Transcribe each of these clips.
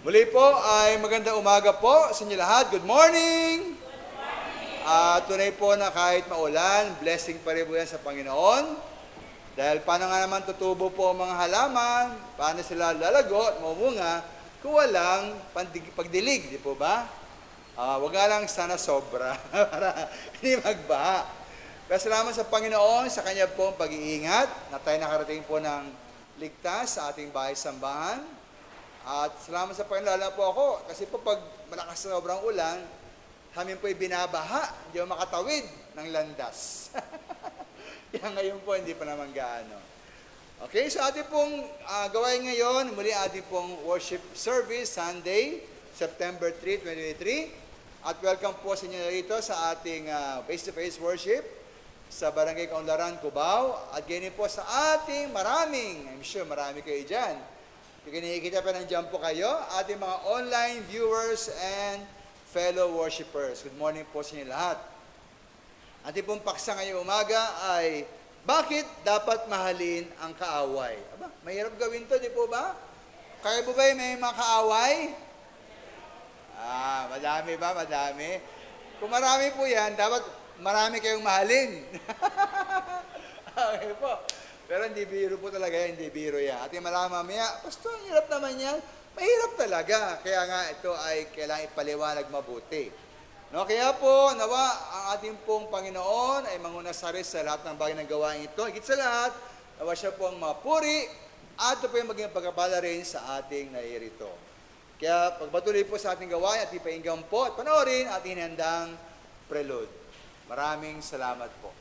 Muli po ay magandang umaga po sa inyo lahat. Good morning! Tunay po na kahit maulan, blessing pa rin po yan sa Panginoon. Dahil paano nga naman tutubo po ang mga halaman, paano sila lalago at mamunga kung walang pagdilig, di po ba? Wag nga lang sana sobra para hindi magbaha. Kaya salamat sa Panginoon sa Kanya pong pag-iingat na tayo nakarating po ng ligtas sa ating bahay-sambahan. At salamat sa Panginoon, lalo po ako, kasi po pag malakas na sobrang ulan, kami po'y binabaha, hindi ako makatawid ng landas. Kaya ngayon po, hindi pa naman gaano. Okay, so ating pong gawain ngayon, muli ating pong worship service, Sunday, September 3, 2023. At welcome po sa inyo rito sa ating face-to-face worship sa Barangay Kaunlaran, Cubao. At ganyan po sa ating I'm sure marami kayo dyan. Nakikita pa nandiyan po kayo, ating mga online viewers and fellow worshipers. Good morning po sa inyo lahat. Ating pong paksa ngayong umaga ay, bakit dapat mahalin ang kaaway? Aba, mahirap gawin to, di po ba? Kaya po ba may mga kaaway? Madami ba? Madami. Kung marami po yan, dapat marami kayong mahalin. Okay po. Pero hindi biro po talaga yan, hindi biro yan. At yung malaman mamaya, Pastor, hirap naman yan. Mahirap talaga. Kaya nga ito ay kailangan ipaliwanag mabuti. No, kaya po, nawa ang ating pong Panginoon ay mangunasari sa lahat ng bagay ng gawain ito. Higit sa lahat, nawa siya pong mapuri at ito po yung maging pagkabala rin sa ating nairito. Kaya pagpatuloy po sa ating gawain at ipainggan po at panoorin ating handang prelude. Maraming salamat po.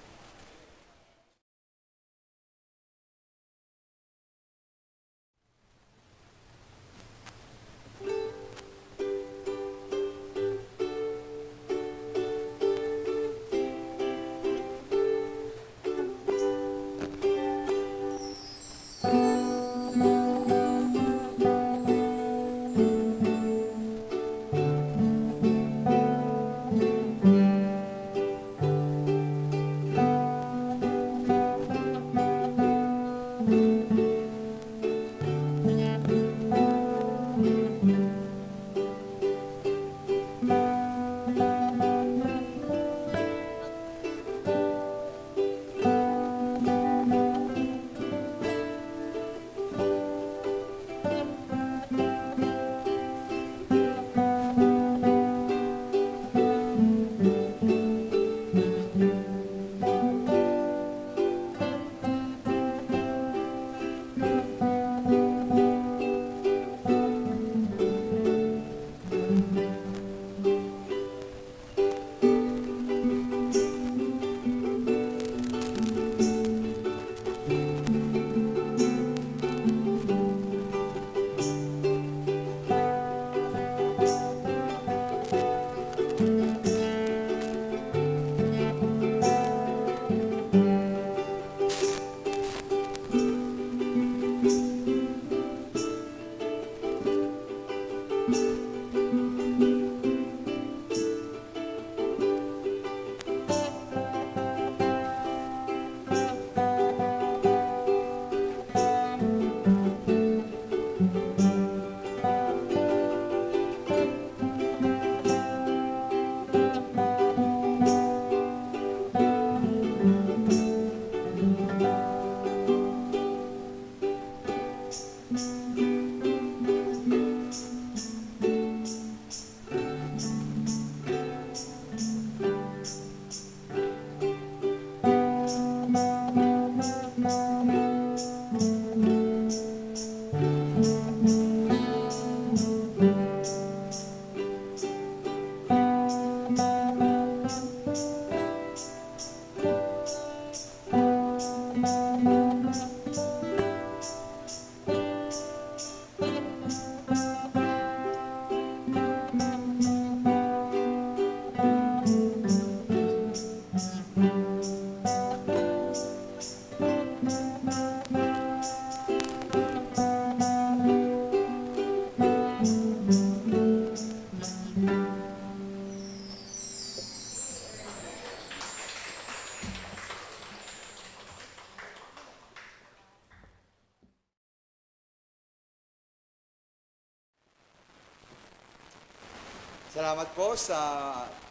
Salamat po sa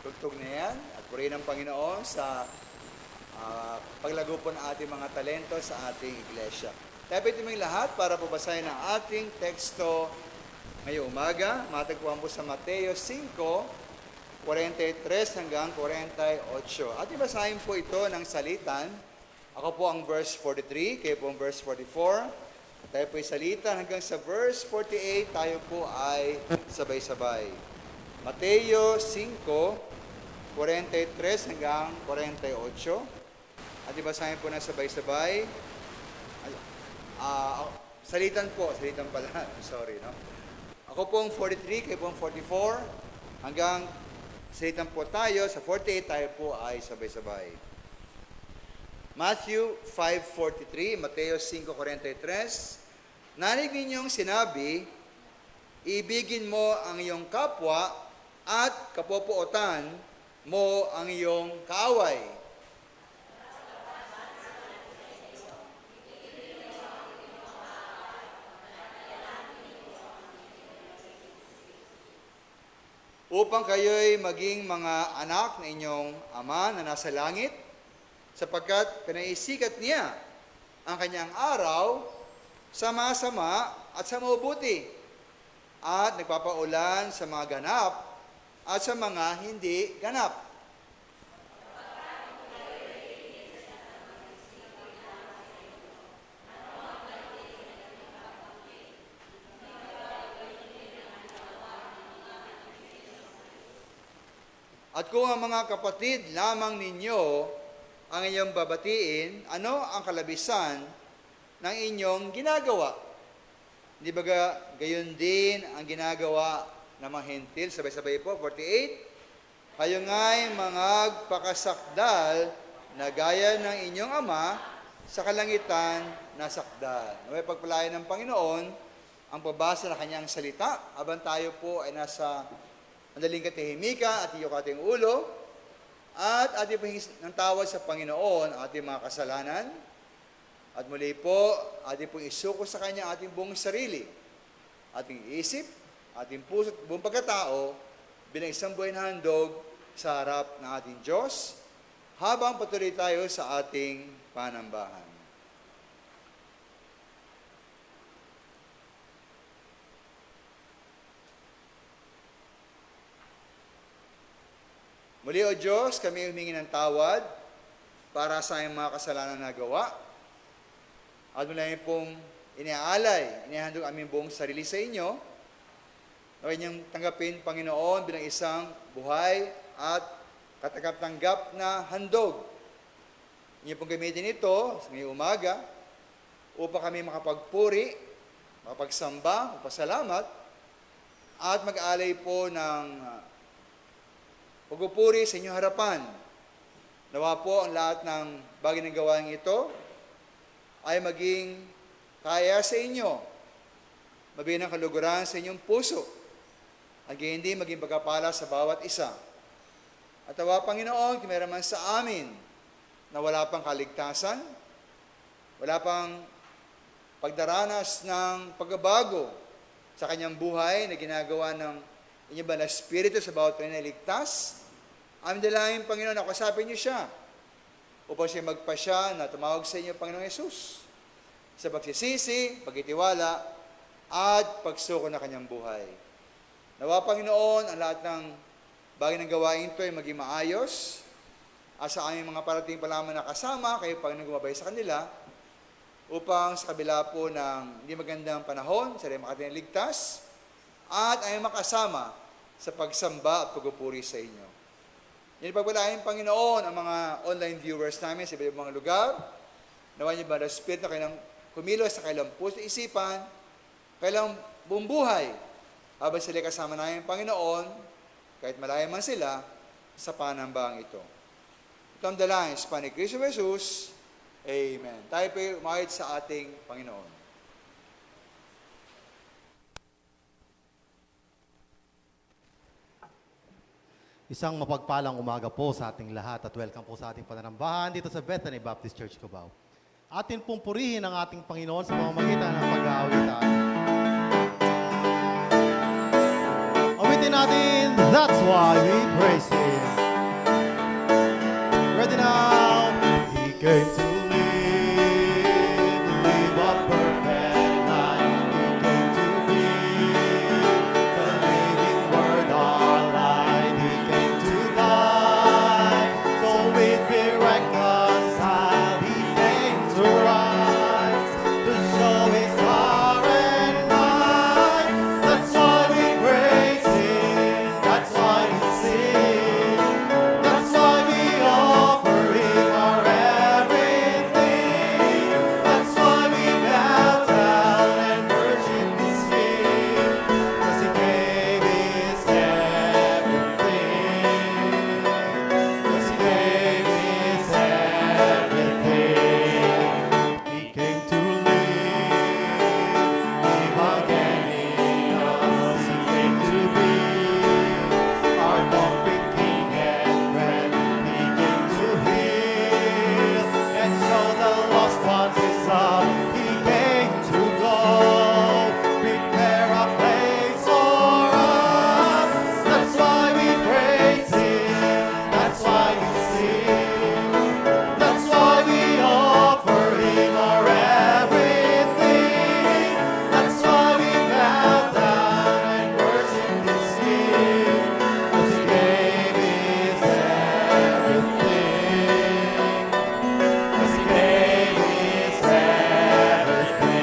tugtog na yan at purihin ng Panginoon sa paglago po ng ating mga talento sa ating iglesia. Tapos ito lahat para babasahin ang ating teksto ngayong umaga. Matagpuan po sa Mateo 5:43 hanggang 48. At ibasahin po ito ng salitan. Ako po ang verse 43, kayo po ang verse 44. Tayo po ay salitan hanggang sa verse 48, tayo po ay sabay-sabay. Mateo 5:43 hanggang 48. At ibasahin po na sabay-sabay. Salitan pala. Sorry, no? Ako po ang 43, kayo po ang 44. Hanggang salitan po tayo, sa 48 tayo po ay sabay-sabay. Matthew 5:43, Mateo 5:43. Narinig ninyong sinabi, ibigin mo ang iyong kapwa at kapopuotan mo ang iyong kaaway. Upang kayo'y maging mga anak na inyong Ama na nasa langit, sapagkat pinaisikat niya ang kanyang araw sa masama at sa mabuti, at nagpapaulan sa mga ganap at sa mga hindi ganap. At kung ang mga kapatid lamang ninyo ang inyong babatiin, ano ang kalabisan ng inyong ginagawa? Di ba gayon din ang ginagawa ng mga hentil? Sabay-sabay po, 48. Kayo nga'y mga pakasakdal na gaya ng inyong Ama sa kalangitan na sakdal. May pagpalayan ng Panginoon ang pagbasa ng kanyang salita habang tayo po ay nasa madaling katahimikan at iyok ating ulo at ating pahingis ng tawad sa Panginoon ang ating mga kasalanan. At muli po, ating pong isuko sa Kanya ating buong sarili, ating isip, ating puso at buong pagkatao bilang isang buhay na handog sa harap ng ating Diyos habang patuloy tayo sa ating panambahan. Muli, O Diyos, kami humingi ng tawad para sa aming mga kasalanan na gawa. At mula pong inihandog aming buong sarili sa inyo, na kanyang tanggapin, Panginoon, bilang isang buhay at katanggap na handog. Inyo pong gamitin ito sa ngayong umaga upang kami makapagpuri, makapagsamba, magpasalamat, at mag-alay po ng pagpupuri sa inyong harapan. Nawa po ang lahat ng bagay ng gawain ito ay maging kaya sa inyo, mabigyan ng kaluguran sa inyong puso, at hindi maging pagkapala sa bawat isa. At nawa, Panginoon, kimeraman sa amin na wala pang kaligtasan, wala pang pagdaranas ng pagbabago sa kanyang buhay na ginagawa ng inyong ba na Espiritu sa bawat pinaliligtas. Amin dalangin, Panginoon, na kasapin niyo siya upang siya magpasya na tumawag sa inyo, Panginoong Yesus, sa pagsisisi, pagtitiwala, at pagsuko na kanyang buhay. Nawa, Panginoon, ang lahat ng bagay ng gawain ito ay maging maayos, at sa aming mga parating pa lamang na kasama, kayo, Panginoon, gumabay sa kanila, upang sa kabila po ng hindi magandang panahon, sila makatiniligtas, at ay makasama sa pagsamba at pagpupuri sa inyo. Yan pagpalain, Panginoon, ang mga online viewers namin sa iba't mga lugar. Nawa niyo ba na Spirit na kailang kumilos sa kailang puso isipan, kailang buong buhay, habang sila kasama namin, Panginoon, kahit malayo man sila, sa panambang ito. Ito ang dalangin sa ni Kristo Jesus. Amen. Tayo po umahit sa ating Panginoon. Isang mapagpalang umaga po sa ating lahat at welcome po sa ating pananambahan dito sa Bethany Baptist Church, Cubao. Atin pong purihin ang ating Panginoon sa pamamagitan ng pag-aawitan. Awitin natin! That's why we praise Him. Ready now? He came to live a perfect life. He came to be the living Word of life. He came to die, so we'd be reconciled. He came to rise, to show His power and might. That's why we praise Him. That's why we sing. That's why we offer Him our everything. That's why we bow down and worship His King. 'Cause He gave His everything. 'Cause He gave His everything. He came to live again in us. He came to be our conquering King and friend. He came to heal and show the lost ones His love. He came to go, prepare a place for us. That's why we praise Him. That's why we sing. That's why we offer Him our everything. That's why we bow down and worship His King. 'Cause He gave His everything. 'Cause He gave His everything.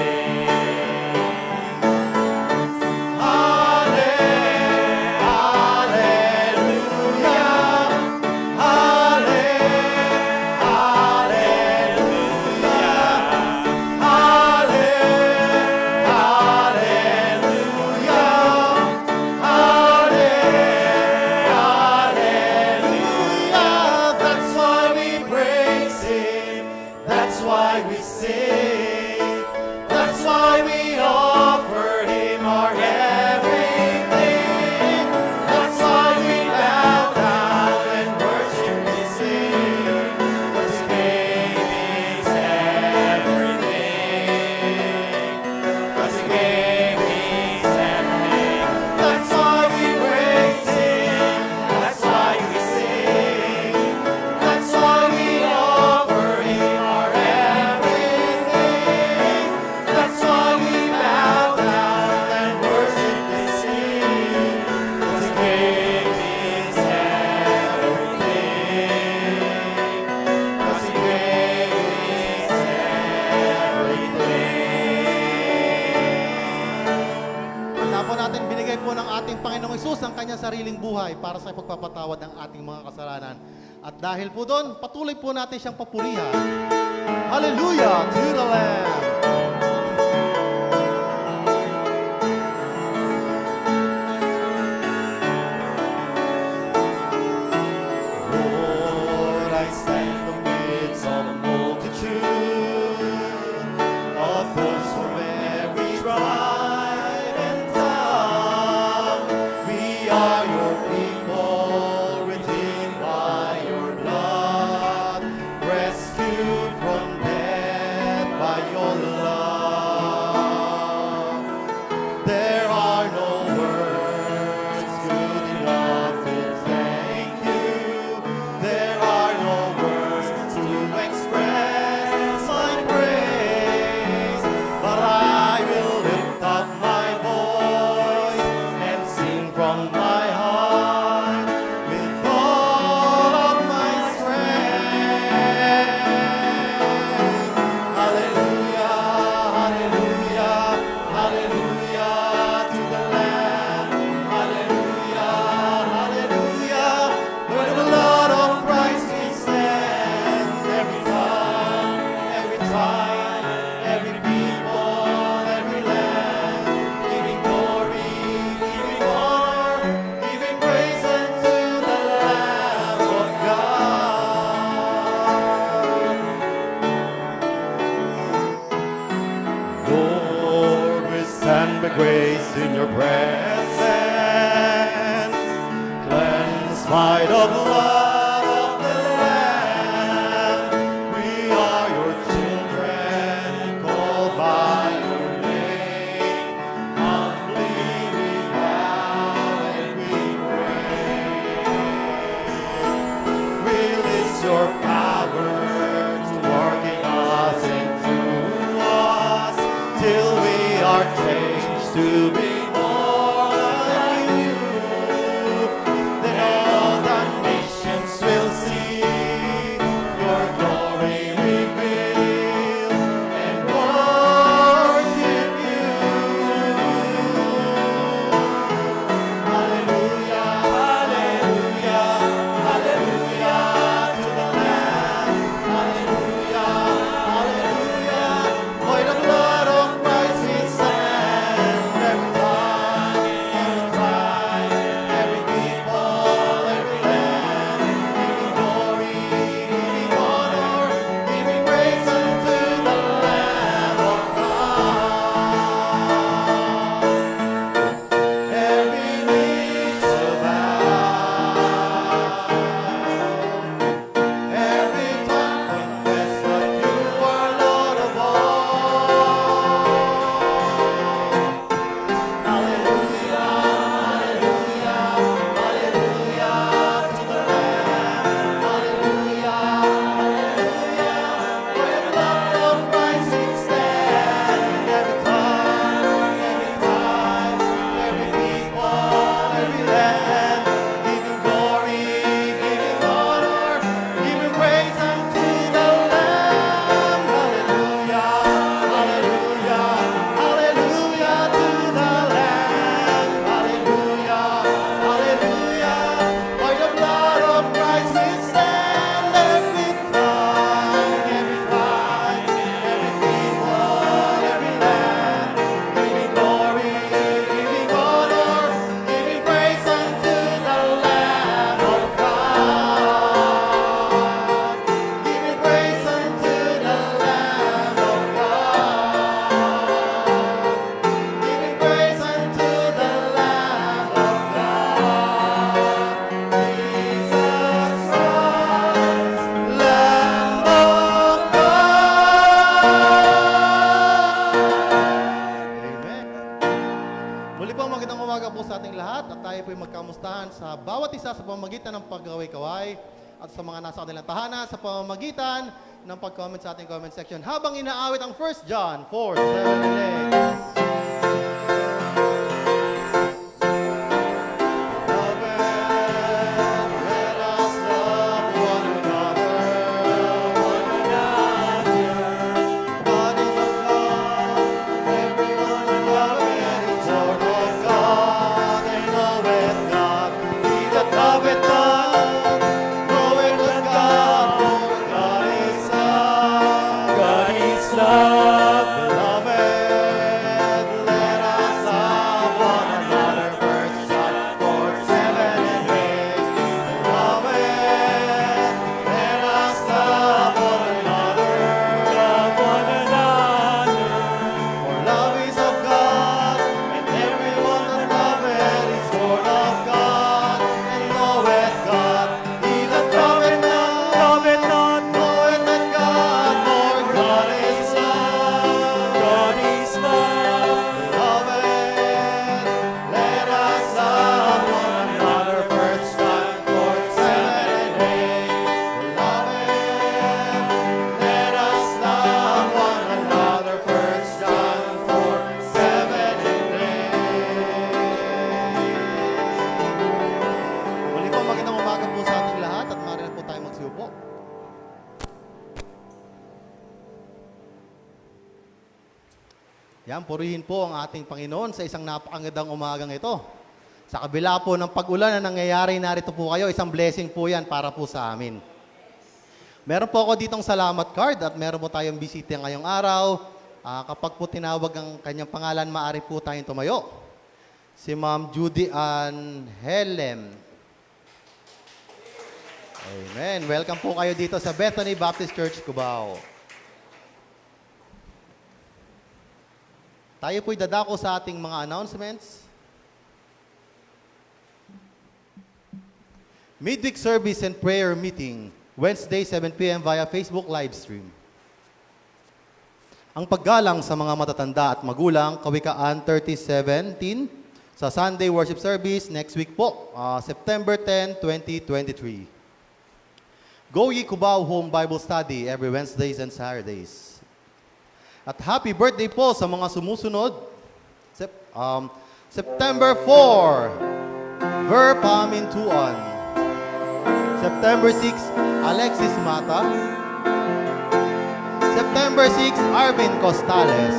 That's why we praise Him. That's why we sing. That's why we offer Him our everything. That's why we bow down and worship His King. 'Cause He gave His everything. 'Cause He gave His everything. That's why we praise Him. That's why we sing. That's why we offer Him our everything. That's why we bow down and worship His King. 'Cause He gave His everything. 'Cause He gave His everything. Tanda po natin, binigay po ng ating Panginoong Hesus ang kanyang sariling buhay para sa pagpapatawad ng ating mga kasalanan. At dahil po doon, patuloy po natin siyang papurihan. Hallelujah to the Lamb! Lord, I stand amidst a multitude of those from every tribe and tongue. We are your people, redeemed by your blood, rescued from death by your love. There are no words good enough to thank you. There are no words to express my praise, but I will lift up my voice and sing from my heart with all of my strength. Hallelujah, hallelujah, hallelujah to the Lamb. Hallelujah, hallelujah. Where the blood of Christ we stand. Every tongue, every tribe, every people, every land, giving glory, giving honor, giving praise unto the Lamb of God. Lord, we stand by grace in your presence, cleansed by the blood of the Lamb. We are your children, called by your name. Humbly we bow and we pray. to be more like you. Then all the nations will see your glory revealed and worship you. Hallelujah, hallelujah, hallelujah to the Lamb. Hallelujah, hallelujah. For the blood of Christ we stand. Every tongue, every tribe, every people, every land, giving glory, giving honor, giving praise unto the Lamb of God. Every knee shall bow, every tongue confess that you are Lord of all. Hallelujah, hallelujah, hallelujah to the Lamb. Hallelujah, hallelujah. For the blood of Christ we stand. Every tongue, every tribe, every people, every land, giving glory, giving honor, giving praise unto the Lamb. Hallelujah, hallelujah, hallelujah to the Lamb. Hallelujah, hallelujah. By the blood of Christ we stand. Every tongue, every tribe, every people, every land, giving glory, giving honor, giving praise unto the Lamb of God. Giving praise unto the Lamb of God. Giving praise unto the Lamb of God. Jesus Christ, Lamb of God. Amen. Muli po magandang umaga po sa ating lahat at tayo po ay magkamustahan sa bawat isa sa pamamagitan ng paggaway-kaway at sa mga nasa kanilang tahanan sa pamamagitan ng pag-comment sa ating comment section habang inaawit ang 1 John 4:7-8. Let us love one another. God is of God, everyone in love is born of God, and knoweth God. He that loveth God, knoweth God, for God is love. God is love. Beloved, let us love one another. 1 John 4:7-8. Beloved, let us love one another. Love one another. For love is of God, and everyone that loveth is born of God, and knoweth God. He that loveth not, knoweth not God, for God is love. God is love. Beloved, let us love one another. 1 John 4:7-8. Beloved, let us love one another. 1 John 4:7-8. Muli po, magandang umaga po sa ating lahat at maaari na po tayo magsiupo. Yan, purihin po ang ating Panginoon sa isang napakagandang umagang ito. Sa kabila po ng pag-ulan na nangyayari, narito po kayo, isang blessing po yan para po sa amin. Meron po ako ditong salamat card at meron po tayong bisita ngayong araw. Kapag po tinawag ang kanyang pangalan, maaari po tayong tumayo. Si Ma'am Judy Ann Helem. Amen. Welcome po kayo dito sa Bethany Baptist Church, Cubao. Tayo po'y dadako sa ating mga announcements. Midweek service and prayer meeting, Wednesday, 7 p.m. via Facebook live stream. Ang paggalang sa mga matatanda at magulang, Kawikaan 30:17, sa Sunday worship service next week po, September 10, 2023. Go Ye Cubao Home Bible Study every Wednesdays and Saturdays. At happy birthday po sa mga sumusunod. September 4, Ver Pamintuan. September 6, Alexis Mata. September 6, Arvin Costales.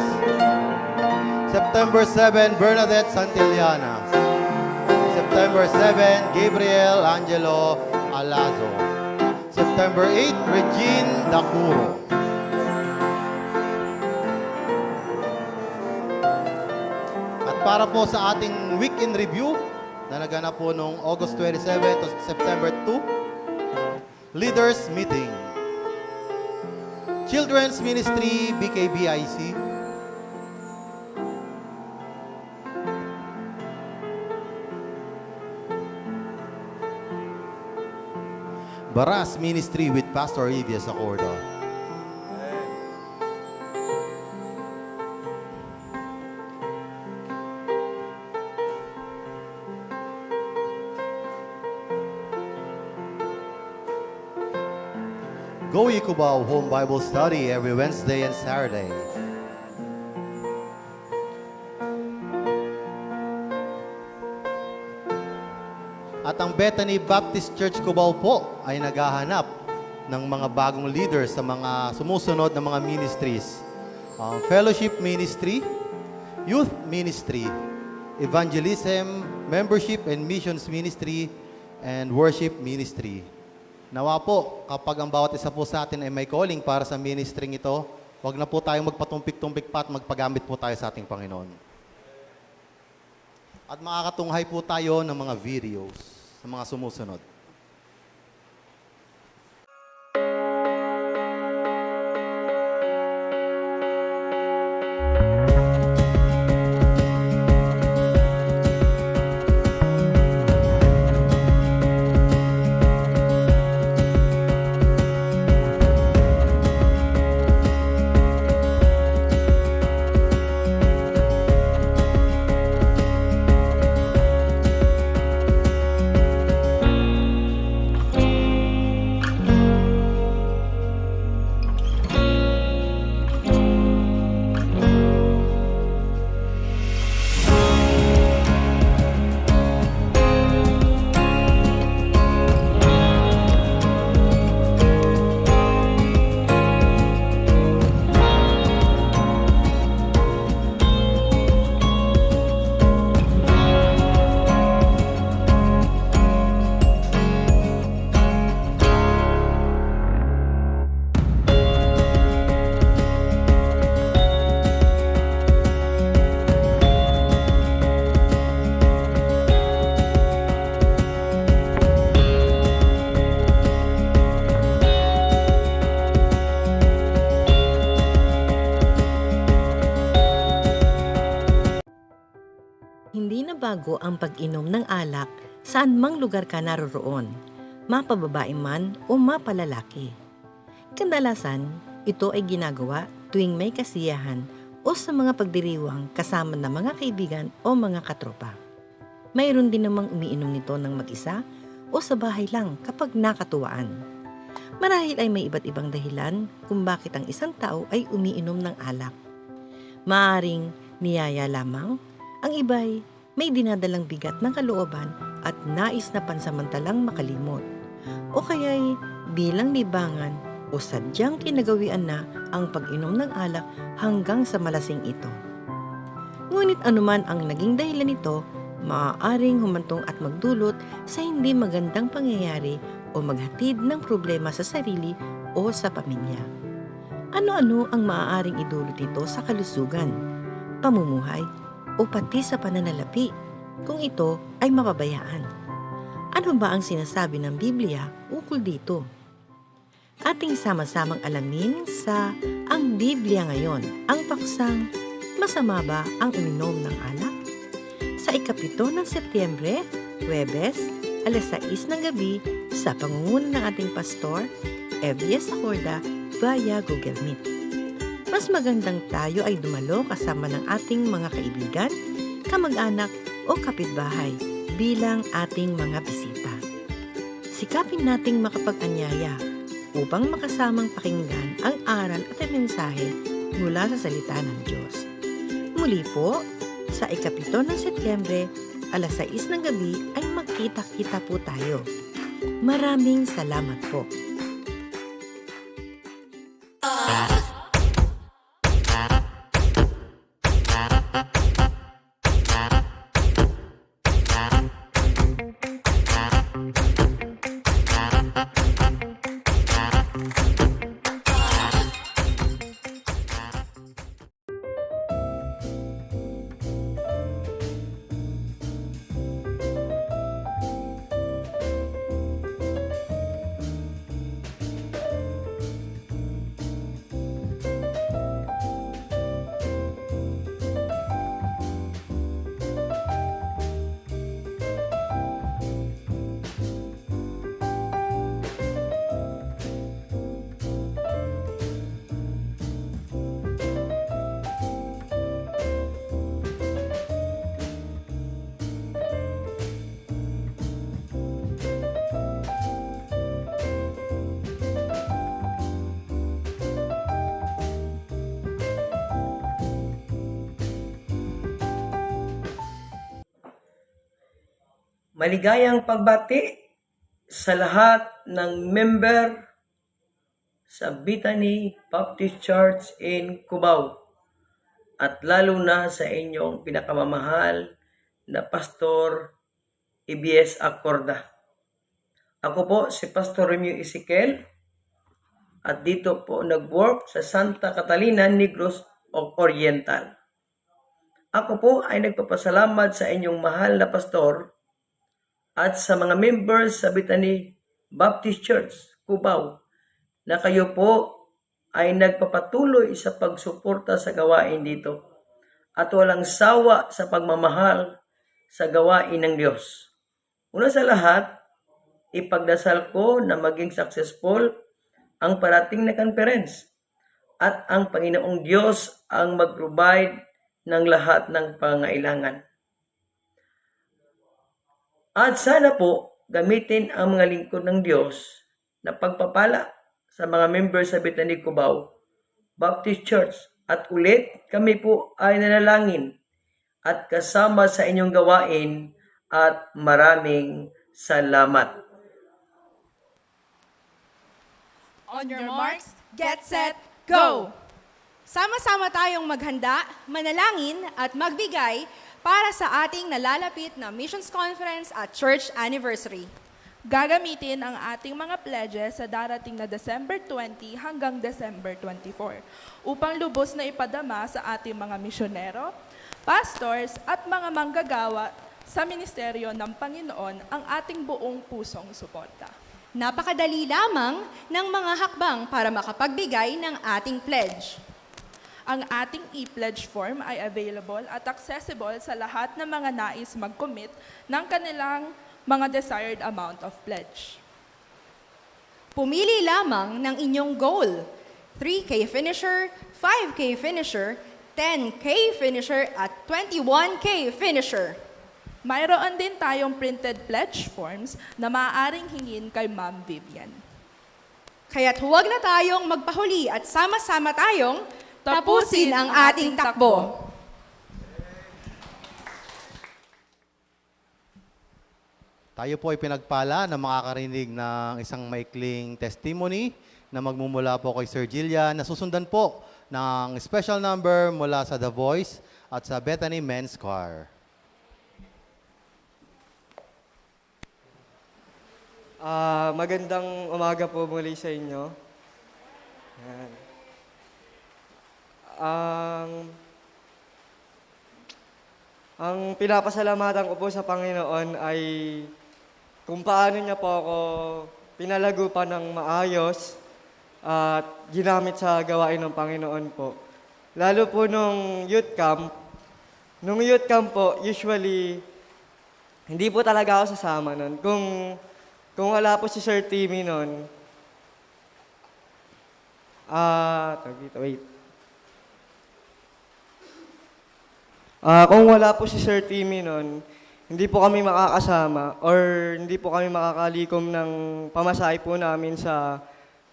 September 7, Bernadette Santillana. September 7, Gabriel Angelo Alazo. September 8, Regine Dacuro. At para po sa ating weekend review na naganap po noong August 27 to September 2, Leaders Meeting. Children's Ministry, BKBIC. Baras Ministry with Pastor Evia Sacorda. Go Cubao Home Bible Study every Wednesday and Saturday. At ang Bethany Baptist Church Cubao po ay naghahanap ng mga bagong leaders sa mga sumusunod na mga ministries. Fellowship Ministry, Youth Ministry, Evangelism, Membership and Missions Ministry, and Worship Ministry. Nawa po, kapag ang bawat isa po sa atin ay may calling para sa ministry ito, huwag na po tayong magpatumpik-tumpik pa at magpagamit po tayo sa ating Panginoon. At makakatunghay po tayo ng mga videos sa mga sumusunod. Hindi na bago ang pag-inom ng alak saan mang lugar ka naroroon, mapababae man o mapalalaki. Kadalasan, ito ay ginagawa tuwing may kasiyahan o sa mga pagdiriwang kasama ng mga kaibigan o mga katropa. Mayroon din namang umiinom nito ng mag-isa o sa bahay lang kapag nakatuwaan. Marahil ay may iba't ibang dahilan kung bakit ang isang tao ay umiinom ng alak. Maaring niyaya lamang, ang iba'y may dinadalang bigat ng kalooban at nais na pansamantalang makalimot. O kaya'y bilang libangan o sadyang kinagawian na ang pag-inom ng alak hanggang sa malasing ito. Ngunit anuman ang naging dahilan nito, maaaring humantong at magdulot sa hindi magandang pangyayari o maghatid ng problema sa sarili o sa pamilya. Ano-ano ang maaaring idulot nito sa kalusugan, pamumuhay, o pati sa pananalapi kung ito ay mapabayaan. Ano ba ang sinasabi ng Biblia ukol dito? Ating sama-samang alamin sa Ang Biblia Ngayon, ang paksang Masama ba ang uminom ng alak? Sa ika-7 ng Setyembre, Huwebes, alas 6 ng gabi sa pangunguna ng ating pastor, Evia Sacorda, via Google Meet. Mas magandang tayo ay dumalo kasama ng ating mga kaibigan, kamag-anak o kapitbahay bilang ating mga bisita. Sikapin nating makapag-anyaya upang makasamang pakinggan ang aral at ang mensahe mula sa salita ng Diyos. Muli po, sa ikapito ng Setyembre, alas 6 ng gabi ay magkita-kita po tayo. Maraming salamat po. Maligayang pagbati sa lahat ng member sa Bethany Baptist Church in Cubao at lalo na sa inyong pinakamamahal na Pastor EBS Acorda. Ako po si Pastor Romeo Ezekiel at dito po nag-work sa Santa Catalina, Negros Oriental. Ako po ay nagpapasalamat sa inyong mahal na pastor at sa mga members sa Bethany Baptist Church, Cubao, na kayo po ay nagpapatuloy sa pagsuporta sa gawain dito at walang sawa sa pagmamahal sa gawain ng Diyos. Una sa lahat, ipagdasal ko na maging successful ang parating na conference at ang Panginoong Diyos ang mag-provide ng lahat ng pangailangan. At sana po gamitin ang mga lingkod ng Diyos na pagpapala sa mga members sa Bethany Cubao Baptist Church. At ulit kami po ay nanalangin at kasama sa inyong gawain at maraming salamat. On your marks, get set, go! Sama-sama tayong maghanda, manalangin at magbigay para sa ating nalalapit na Missions Conference at Church Anniversary. Gagamitin ang ating mga pledges sa darating na December 20 hanggang December 24 upang lubos na ipadama sa ating mga misyonero, pastors at mga manggagawa sa ministeryo ng Panginoon ang ating buong pusong suporta. Napakadali lamang ng mga hakbang para makapagbigay ng ating pledge. Ang ating e-pledge form ay available at accessible sa lahat ng mga nais mag-commit ng kanilang mga desired amount of pledge. Pumili lamang ng inyong goal, 3K finisher, 5K finisher, 10K finisher at 21K finisher. Mayroon din tayong printed pledge forms na maaaring hingin kay Ma'am Vivian. Kaya't huwag na tayong magpahuli at sama-sama tayong tapusin ang ating takbo. Tayo po ay pinagpala na makakarinig ng isang maikling testimony na magmumula po kay Sir Gillian na susundan po ng special number mula sa The Voice at sa Bethany Men's Choir. Magandang umaga po muli sa inyo. Yan. Ang pinapasalamatan ko po sa Panginoon ay kung paano niya po ako pinalago pa ng maayos at ginamit sa gawain ng Panginoon po. Lalo po nung youth camp po, usually, hindi po talaga ako sasama nun. Kung wala po si Sir Timmy nun, kung wala po si Sir Timmy nun, hindi po kami makakasama or hindi po kami makakalikom ng pamasahe po namin sa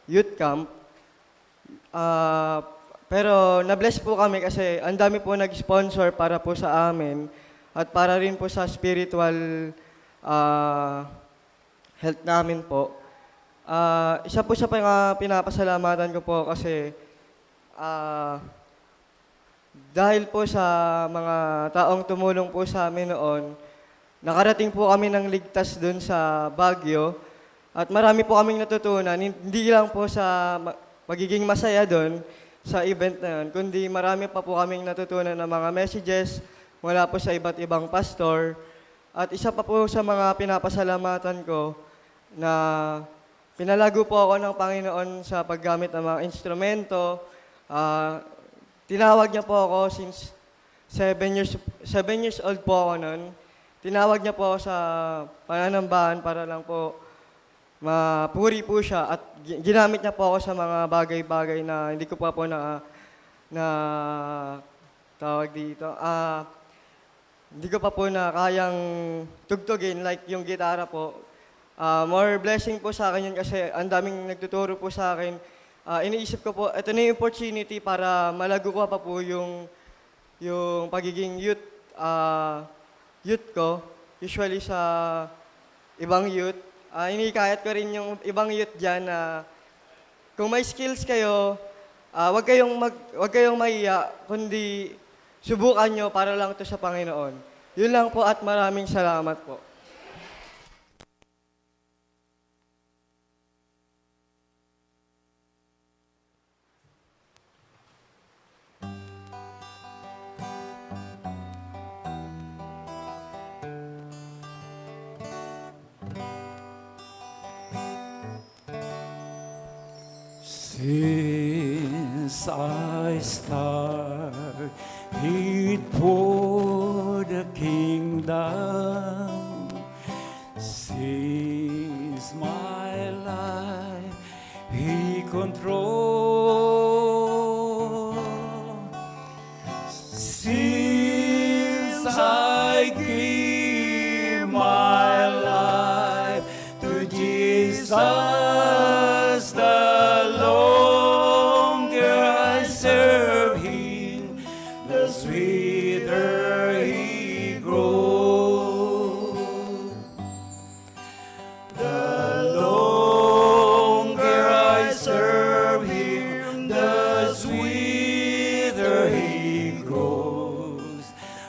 youth camp. Pero na-bless po kami kasi ang dami po nag-sponsor para po sa amin at para rin po sa spiritual health namin po. Isa po sa pinapasalamatan ko po kasi dahil po sa mga taong tumulong po sa amin noon, nakarating po kami ng ligtas dun sa Baguio at marami po kaming natutunan, hindi lang po sa magiging masaya dun sa event na yun, kundi marami pa po kaming natutunan ng mga messages mula po sa iba't ibang pastor. At isa pa po sa mga pinapasalamatan ko na pinalago po ako ng Panginoon sa paggamit ng mga instrumento. Tinawag niya po ako since 7 years old po ako noon. Tinawag niya po ako sa pananambahan para lang po mapuri po siya at ginamit niya po ako sa mga bagay-bagay na hindi ko pa po na tawag dito. Hindi ko pa po na kayang tugtugin like yung gitara po. More blessing po sa akin yun kasi ang daming nagtuturo po sa akin. Iniisip ko po, ito na yung opportunity para malago ko pa po yung pagiging youth ko. Usually sa ibang youth. Inikayat ko rin yung ibang youth dyan na kung may skills kayo, wag kayong mahiya, kundi subukan nyo para lang ito sa Panginoon. Yun lang po at maraming salamat po. Since I started for the kingdom, since my life He control, since I give my life to Jesus, the longer I serve Him, the sweeter He grows. The longer I serve Him, the sweeter He grows.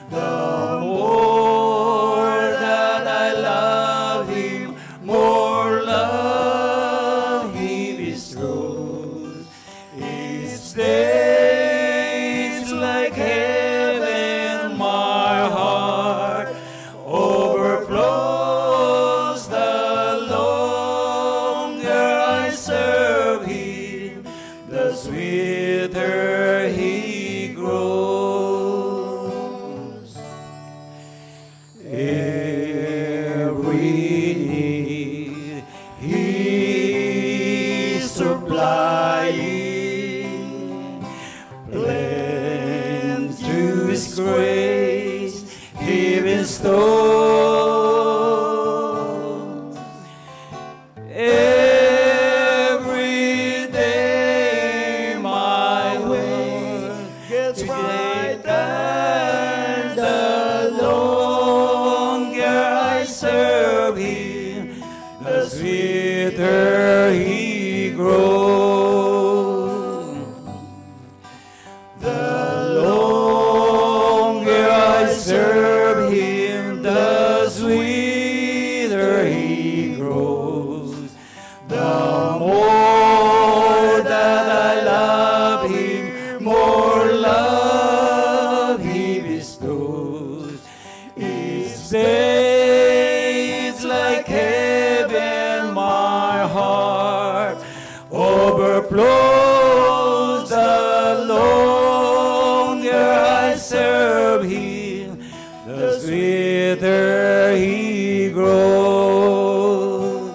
The more that I love Him, more love He bestows. Each day it's like heaven, my heart overflows. The longer I serve Him, the sweeter He grows. Every need He supplying, lends to His grace He bestows. Every day my way gets brighter. The longer I serve Him, the sweeter He grows. The longer I serve Him, the sweeter He grows. The more that I love Him, more love He bestows. Each day it's like heaven, my heart overflows. The longer I serve Him, the sweeter He grows.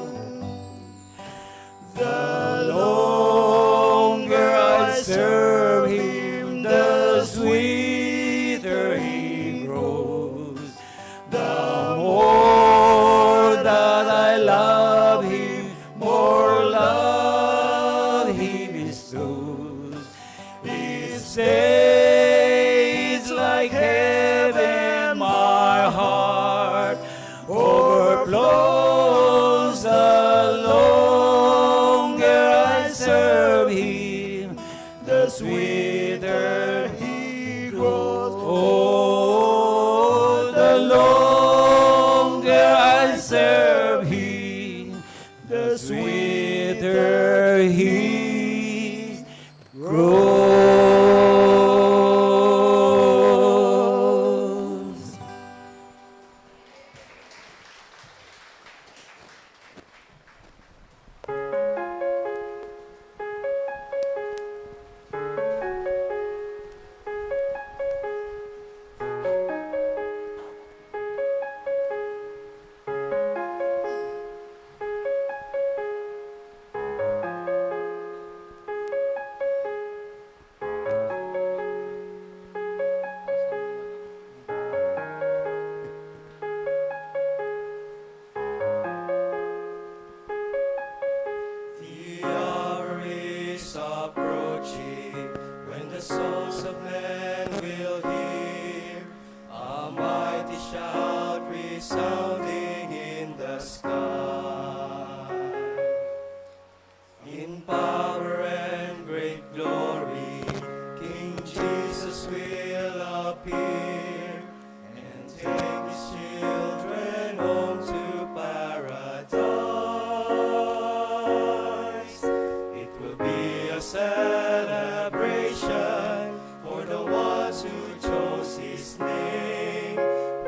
The longer I serve Him, the sweeter He grows. The more that I love Him, more love He bestows. Each flows, the longer I serve Him, the sweeter He grows. Oh, the longer I serve Him, the sweeter He grows. The hour is approaching when the souls of men will hear a mighty shout resounding in the sky. In power and great glory, King Jesus will appear and take His children home to paradise. It will be a celebration for the ones who chose His name,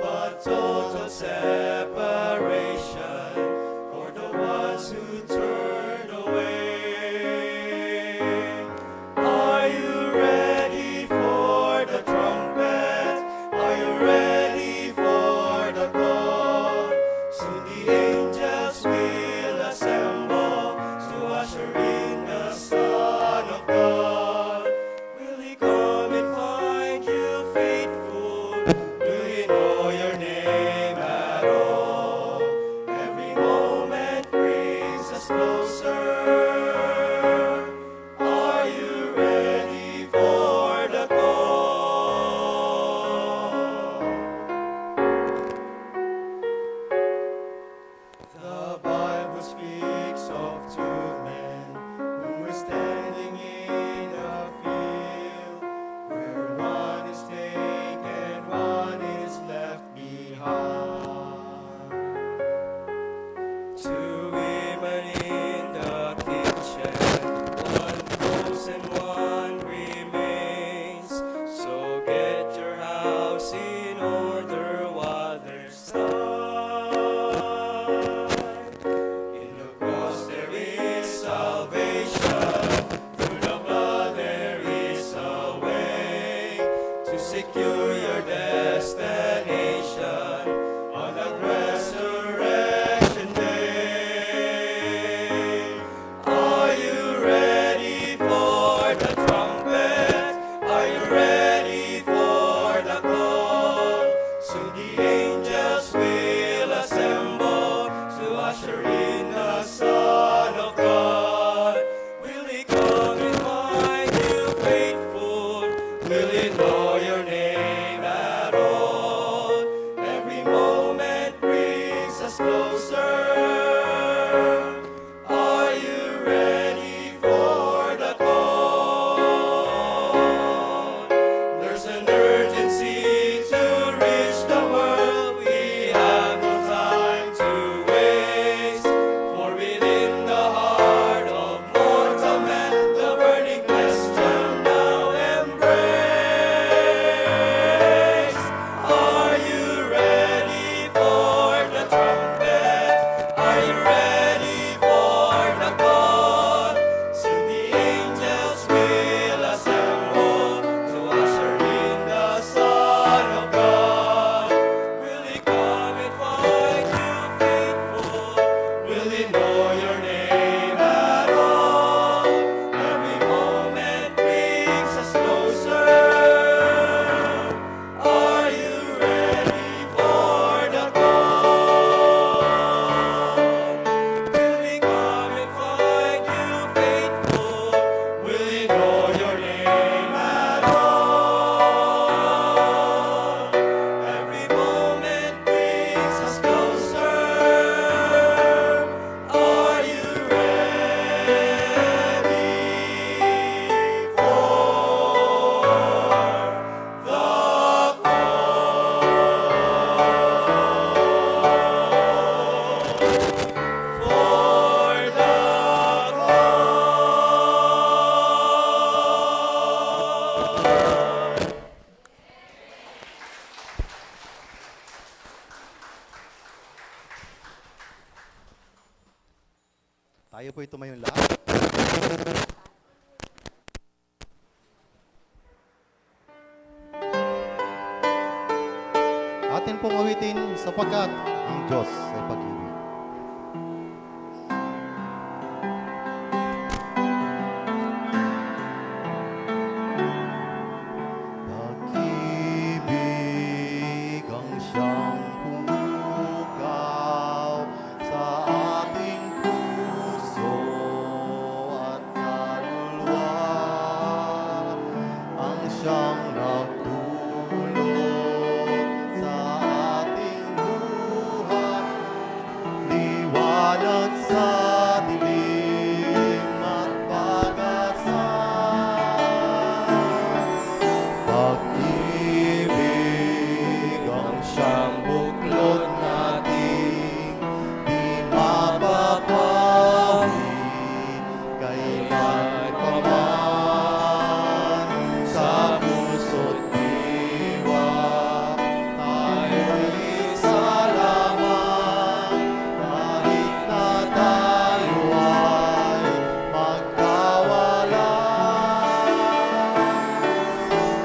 but total separation Tayo po tumayong lahat. Atin pong awitin sapagkat ang Diyos ay pag-ibig. Pag-ibig ang siyang pumukaw sa ating puso at kaluluwa, ang siyang nagdulot sa ating buhay, liwanag sa dilim at pag-asa. Pag-ibig ang siyang buklod nating di mapapawi kailan pa man sa puso't diwa. Tayo'y isa lamang kahit na tayo ay magkawalan.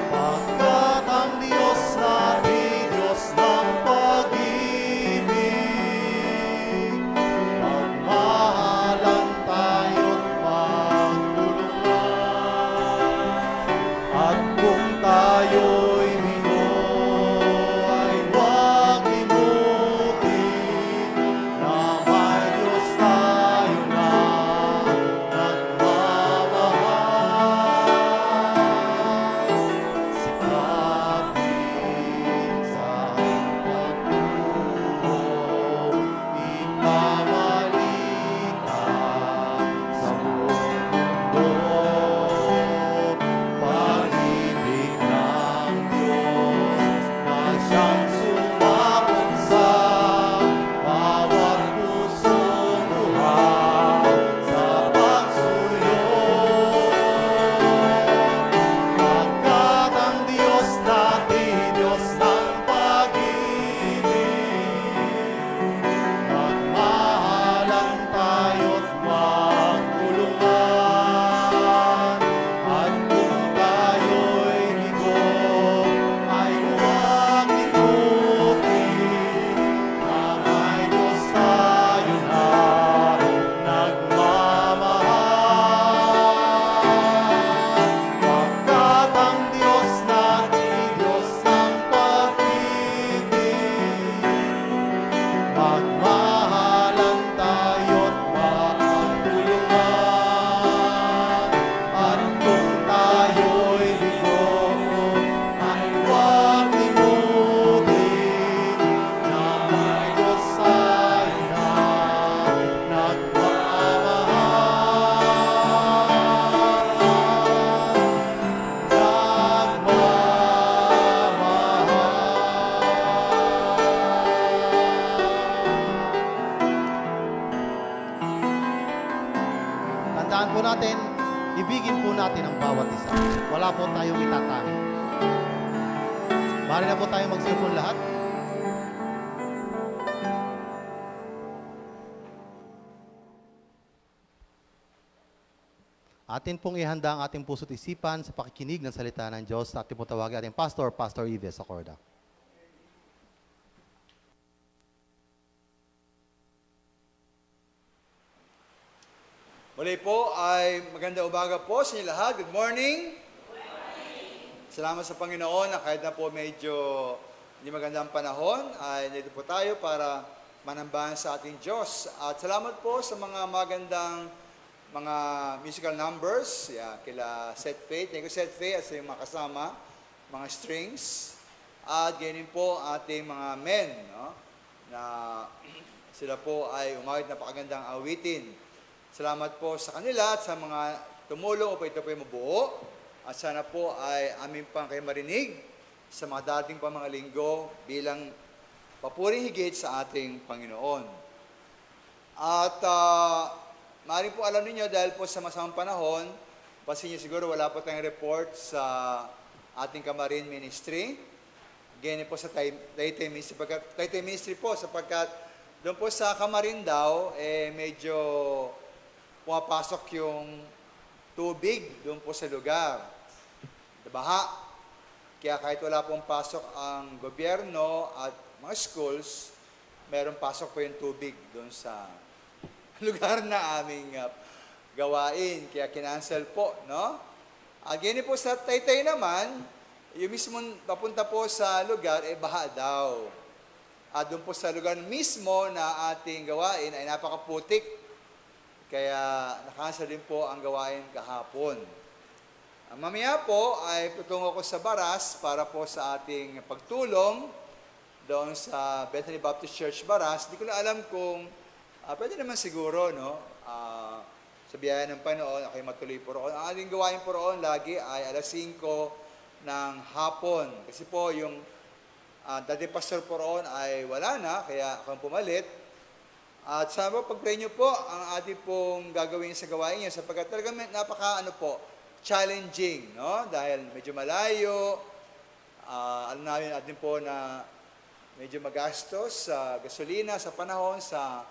Pagkat ang Diyos natin, Diyos ng pag-ibig, magmahalan tayo't magtulungan. At kung tayo'y bigo, ay huwag limutin na may Diyos tayo na nagmamahal. Sikapin sa pagtulong, ipamalita sa buong mundo. Pag-ibig ng Diyos na siyang sumakot sa bawat pusong buhay sa pagsulong. Pagkat ang Diyos natin, Diyos ng pag-ibig, magmahalan tayo't magtulungan. At kung tayo'y bigo, ay huwag limutin na may Diyos tayo na nagmamahal. Pagkat ang Diyos natin, Diyos ng pag-ibig, magmahalan tayo't magtulungan. At kung tayo'y bigo, ay huwag limutin na may Diyos tayo na Tandaan po natin, ibigin po natin ang bawat isa. Wala po tayong itatanggi. Mari na po tayo magsimpon lahat. Atin pong ihanda ang ating puso't isipan sa pakikinig ng salita ng Diyos. Atin po tawagin ating pastor, Pastor Ives Acorda. Muli po ay maganda umaga po sa inyo lahat. Good morning. Salamat sa Panginoon na kahit na po medyo hindi magandang panahon, ay dito po tayo para manambahan sa ating Diyos. At salamat po sa mga magandang mga musical numbers. Kila Set Faith. Thank you, Set Faith, at sa mga kasama, mga strings. At ganyan po ating mga men, no? Na sila po ay umawit na pakagandang awitin. Salamat po sa kanila at sa mga tumulong upang ito po ay mabuo. At sana po ay amin pang kayo marinig sa mga dating pa mga linggo bilang papuring higit sa ating Panginoon. At maaaring po alam ninyo dahil po sa masamang panahon, pasin niyo siguro wala po tayong report sa ating Kamarin Ministry. Ganyan po sa Taytay Ministry po sapagkat doon po sa Kamarin daw, medyo pumapasok yung tubig doon po sa lugar. Baha. Kaya kahit wala pong pasok ang gobyerno at mga schools, meron pasok po yung tubig doon sa lugar na aming gawain. Kaya kinancel po, no? Again po sa Taytay naman, yung mismo papunta po sa lugar, baha daw. At doon po sa lugar mismo na ating gawain ay napakaputik. Kaya nakancel din po ang gawain kahapon. Mamaya po ay tutungo ko sa Baras para po sa ating pagtulong doon sa Bethany Baptist Church Baras. Hindi ko na alam kung pwede naman siguro, no? Sa biyaya ng Panginoon, ako'y matuloy po roon. Ang ating gawain po roon lagi ay alas 5 ng hapon. Kasi po yung dati pastor po roon ay wala na, kaya ako pumalit. At sana po pag-pray nyo po ang ating pong gagawin sa gawain nyo sapagkat talagang challenging, no? Dahil medyo malayo, alam namin natin po na medyo magastos sa gasolina, sa panahon, sa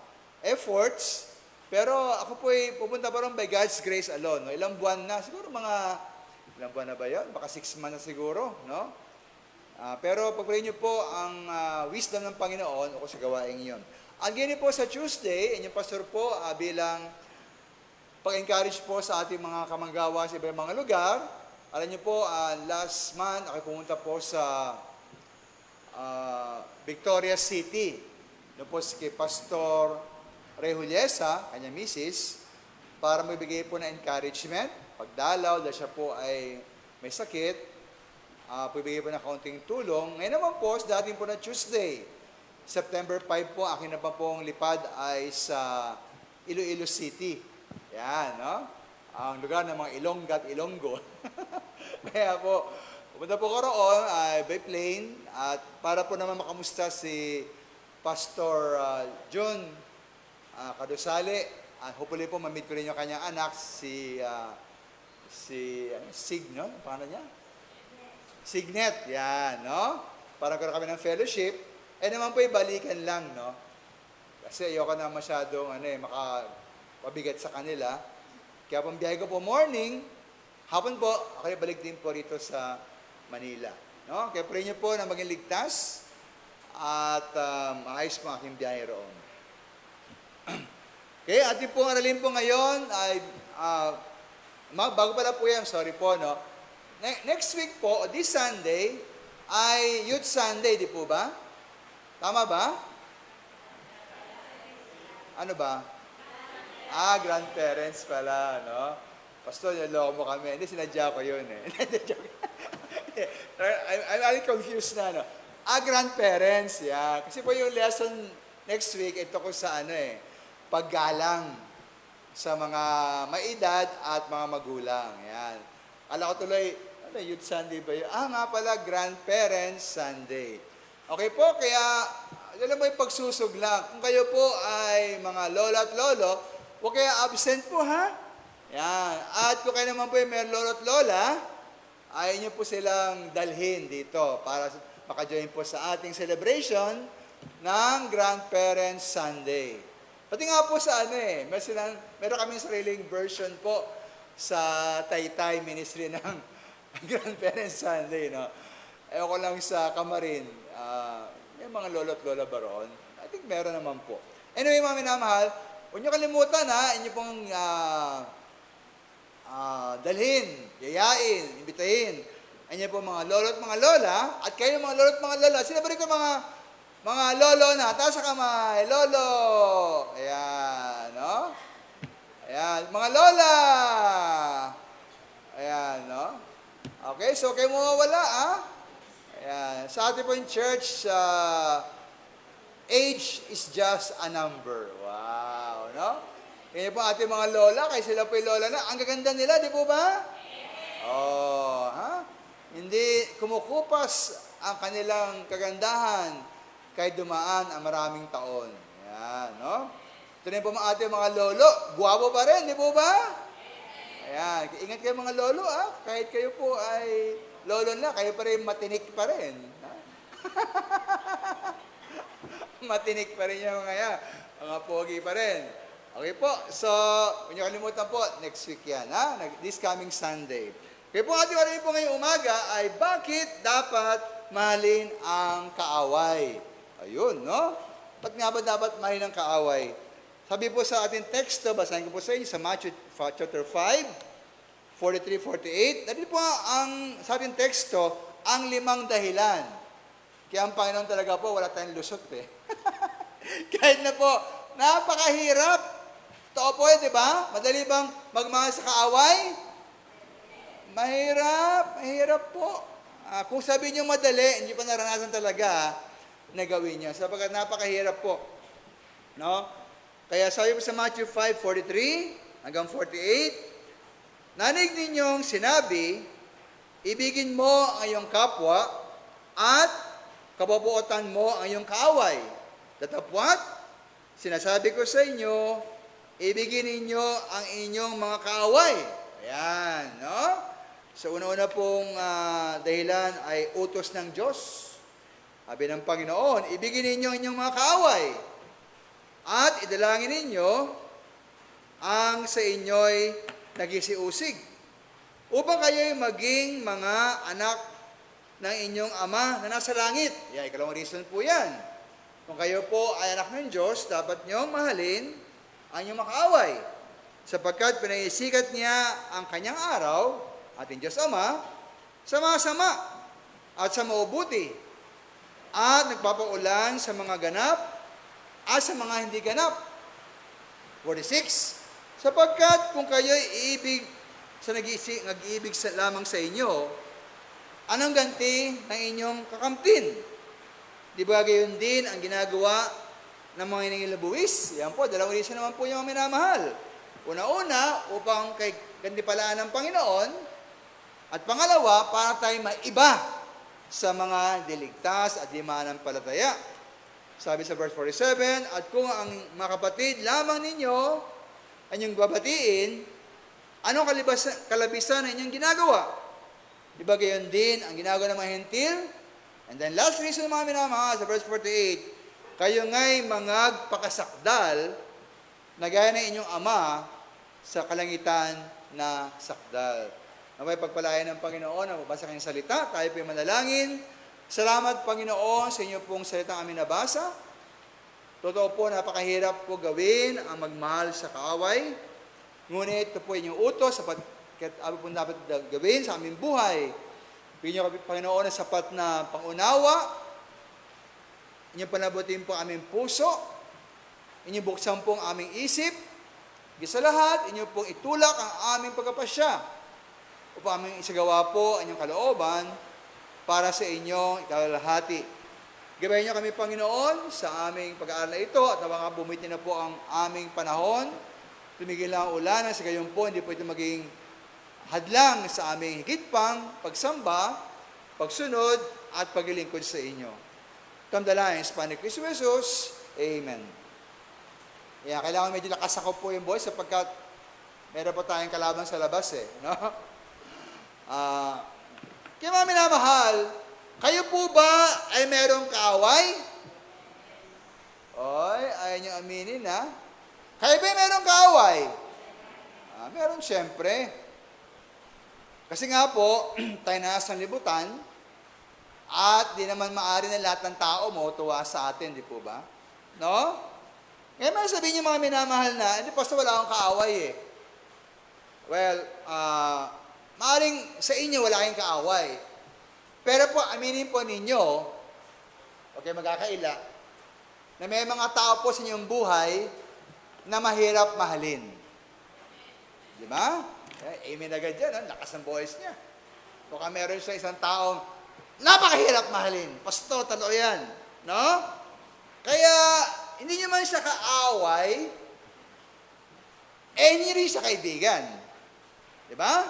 efforts. Pero ako po ay pupunta pa rin by God's grace alone. No? Ilang buwan na, siguro ilang buwan na ba yun? Baka 6 months na siguro, no? Pero pag-pray nyo po ang wisdom ng Panginoon o sa gawain yun. Ang ganyan po sa Tuesday, inyong pastor po bilang pag-encourage po sa ating mga kamanggawa sa ibang mga lugar. Alam niyo po, last month, ako pumunta po sa Victoria City. Doon po si Pastor Ray Juliesa, kanya misis, para magbigay po ng encouragement. Pagdalaw, dahil siya po ay may sakit, pagbigay po ng kaunting tulong. Ngayon naman po, sa dating po na Tuesday, September 5 po, akin na pa pong lipad ay sa Iloilo City. Yan, no? Ang lugar ng mga Ilongga at Ilonggo. Kaya po, pumunta po ko roon by plane at para po naman makamusta si Pastor John Kadusale. Hopefully po ma-meet ko rin yung kanyang anak, si Sig, no? Paano niya? Signet, yan, no? Para karoon kami ng fellowship. Naman po balikan lang, no? Kasi ayoko na masyadong, pabigat sa kanila. Kaya pambiyahe ko po morning, hapon po, ako balik din po rito sa Manila. No? Kaya pray niyo po na maging ligtas at maayos po ang aking biyahe roon. Okay, ating pong aralin po ngayon ay, bago pala po yan, sorry po, no? Next week po, this Sunday, ay Youth Sunday, di po ba? Tama ba? Ano ba? Grandparents pala, no? Pastor, niloko mo kami. Hindi, sinadya ko yun, eh. I'm confused na, no? Grandparents, yeah. Kasi po yung lesson next week, ito ko sa paggalang sa mga maedad at mga magulang. Yan. Ala ko tuloy, Youth Sunday ba yun? Nga pala, Grandparents Sunday. Okay po, kaya, alam mo yung pagsusog lang. Kung kayo po ay mga lola at lolo, huwag kayo absent po, ha? Yan. At kung kayo naman po yung may lolo at lola, ayaw nyo po silang dalhin dito para maka-join po sa ating celebration ng Grandparents Sunday. Pati nga po sa meron kami sariling version po sa Taytay Ministry ng Grandparents Sunday, no? Ewan ko lang sa Kamarin, may mga lolo at lola ba roon? I think meron naman po. Anyway, mga minamahal, huwag niyo kalimutan, inyo pong dalhin, yayain, imbitahin. Inyo po mga lolo at mga lola, at kayo mga lolo at mga lola, sinabi ko mga lolo na, taas sa kamay, lolo. Ayan, no? Ayan, mga lola. Ayan, no? Okay, so kayo mawawala, Ayan, sa ating po yung church, age is just a number. Wow, no? Kaya po ating mga lola, kaya sila po yung lola na, ang gaganda nila, di po ba? Oh, Hindi kumukupas ang kanilang kagandahan kahit dumaan ang maraming taon. Ayan, no? Ito rin po ating mga lolo, guwapo pa rin, di po ba? Ayan, ingat kayo mga lolo, kahit kayo po ay lolo na, kayo pa rin matinik pa rin. Matinik pa rin yung mga pogi pa rin. Okay po, so, huwag niyo kalimutan po, next week yan, ha? This coming Sunday. Kaya po ating oras po ngayong umaga ay bakit dapat mahalin ang kaaway? Ayun, no? Ba't nga ba dapat mahalin ang kaaway? Sabi po sa ating teksto, basahin ko po sa inyo sa Matthew chapter 5, 43-48. Dali po ang, sa ating teksto, ang 5 dahilan. Kaya ang Panginoon talaga po, wala tayong lusot eh. Kahit na po, napakahirap. Totoo po di ba? Madali bang magmahal sa kaaway? Mahirap po. Kung sabihin niyo madali, hindi pa naranasan talaga na gawin niya. Sapagkat napakahirap po. No? Kaya sabi po sa Matthew 5:43 hanggang 48, nanig ninyong sinabi, ibigin mo ang iyong kapwa at kababuotan mo ang iyong kaaway. Datapwat, sinasabi ko sa inyo, ibigin ninyo ang inyong mga kaaway. Ayan, no? So, una-una pong dahilan ay utos ng Diyos. Sabi ng Panginoon, ibigin ninyo ang inyong mga kaaway. At idalangin ninyo ang sa inyo'y nagisiusig. Upang kayo'y maging mga anak ng inyong Ama na nasa langit. Yan, ikalawang reason po yan. Kung kayo po ay anak ng Diyos, dapat niyong mahalin ang inyong makaaway. Sapagkat pinahisikat niya ang kanyang araw, ating Diyos Ama, sa mga sama at sa maubuti, at nagpapaulan sa mga ganap at sa mga hindi ganap. 46, sapagkat kung kayo'y nag-iibig lamang sa inyo, anong ganti ng inyong kakamtin? Di ba gayon din ang ginagawa ng mga nangilabuwis? Yan po, dalawang reason naman po yung minamahal. Una-una, upang kay gantipalaan ng Panginoon, at pangalawa, para tayo maiba sa mga diligtas at di mananampalataya. Sabi sa verse 47, at kung ang mga kapatid lamang ninyo ang inyong babatiin, anong kalabisan na inyong ginagawa? Di ba gayon din ang ginagawa ng mga hentil? And then last reason mga minamahal, sa verse 48, kayo nga'y mga pakasakdal na gaya ng inyong Ama sa kalangitan na sakdal. Naway pagpalayan ng Panginoon ang mabasa kanyang salita, tayo po'y manalangin. Salamat Panginoon sa inyo pong salitang amin nabasa. Totoo po, napakahirap po gawin ang magmahal sa kaaway. Ngunit ito po inyong utos, sapagkat abi po dapat gawin sa aming buhay. Bigyan niyo Panginoon ng sapat na pangunawa. Inyong panabutin po aming puso. Inyong buksan po ang aming isip. Sa lahat, inyong pong itulak ang aming pagkapasya upang aming isagawa po ang inyong kalooban para sa inyong ikalalahati. Gabayan niyo kami, Panginoon, sa aming pag-aaral na ito at nawang bumiti na po ang aming panahon. Tumigil lang ang ulan sa gayon po, hindi po ito maging hadlang sa aming higit pang pagsamba, pagsunod, at paglilingkod sa inyo. Kamdalayan, Hispanic Cristo Jesus. Amen. Kaya kailangan medyo lakas ako po yung voice sapagkat meron po tayong kalaban sa labas eh. No? Kaya mga minamahal, kayo po ba ay merong kaaway? Oy, ayaw niyo aminin ha? Kayo ba merong kaaway? Meron siyempre. Kasi nga po, tayo nasa libutan, at di naman maaari na lahat ng tao matuwa sa atin, di po ba? No? Ngayon man sabihin niyo mga minamahal na, hindi basta wala akong kaaway eh. Well, maaring sa inyo wala kayong kaaway. Pero po, aminin po ninyo, okay, magkakaila, na may mga tao po sa inyong buhay na mahirap mahalin. Di ba? Amen agad yan, lakas ng voice niya. Baka meron siya isang taong napakahirap mahalin. Pasto, talo yan. No? Kaya, hindi nyo man siya kaaway, hindi rin siya kaibigan. Di ba?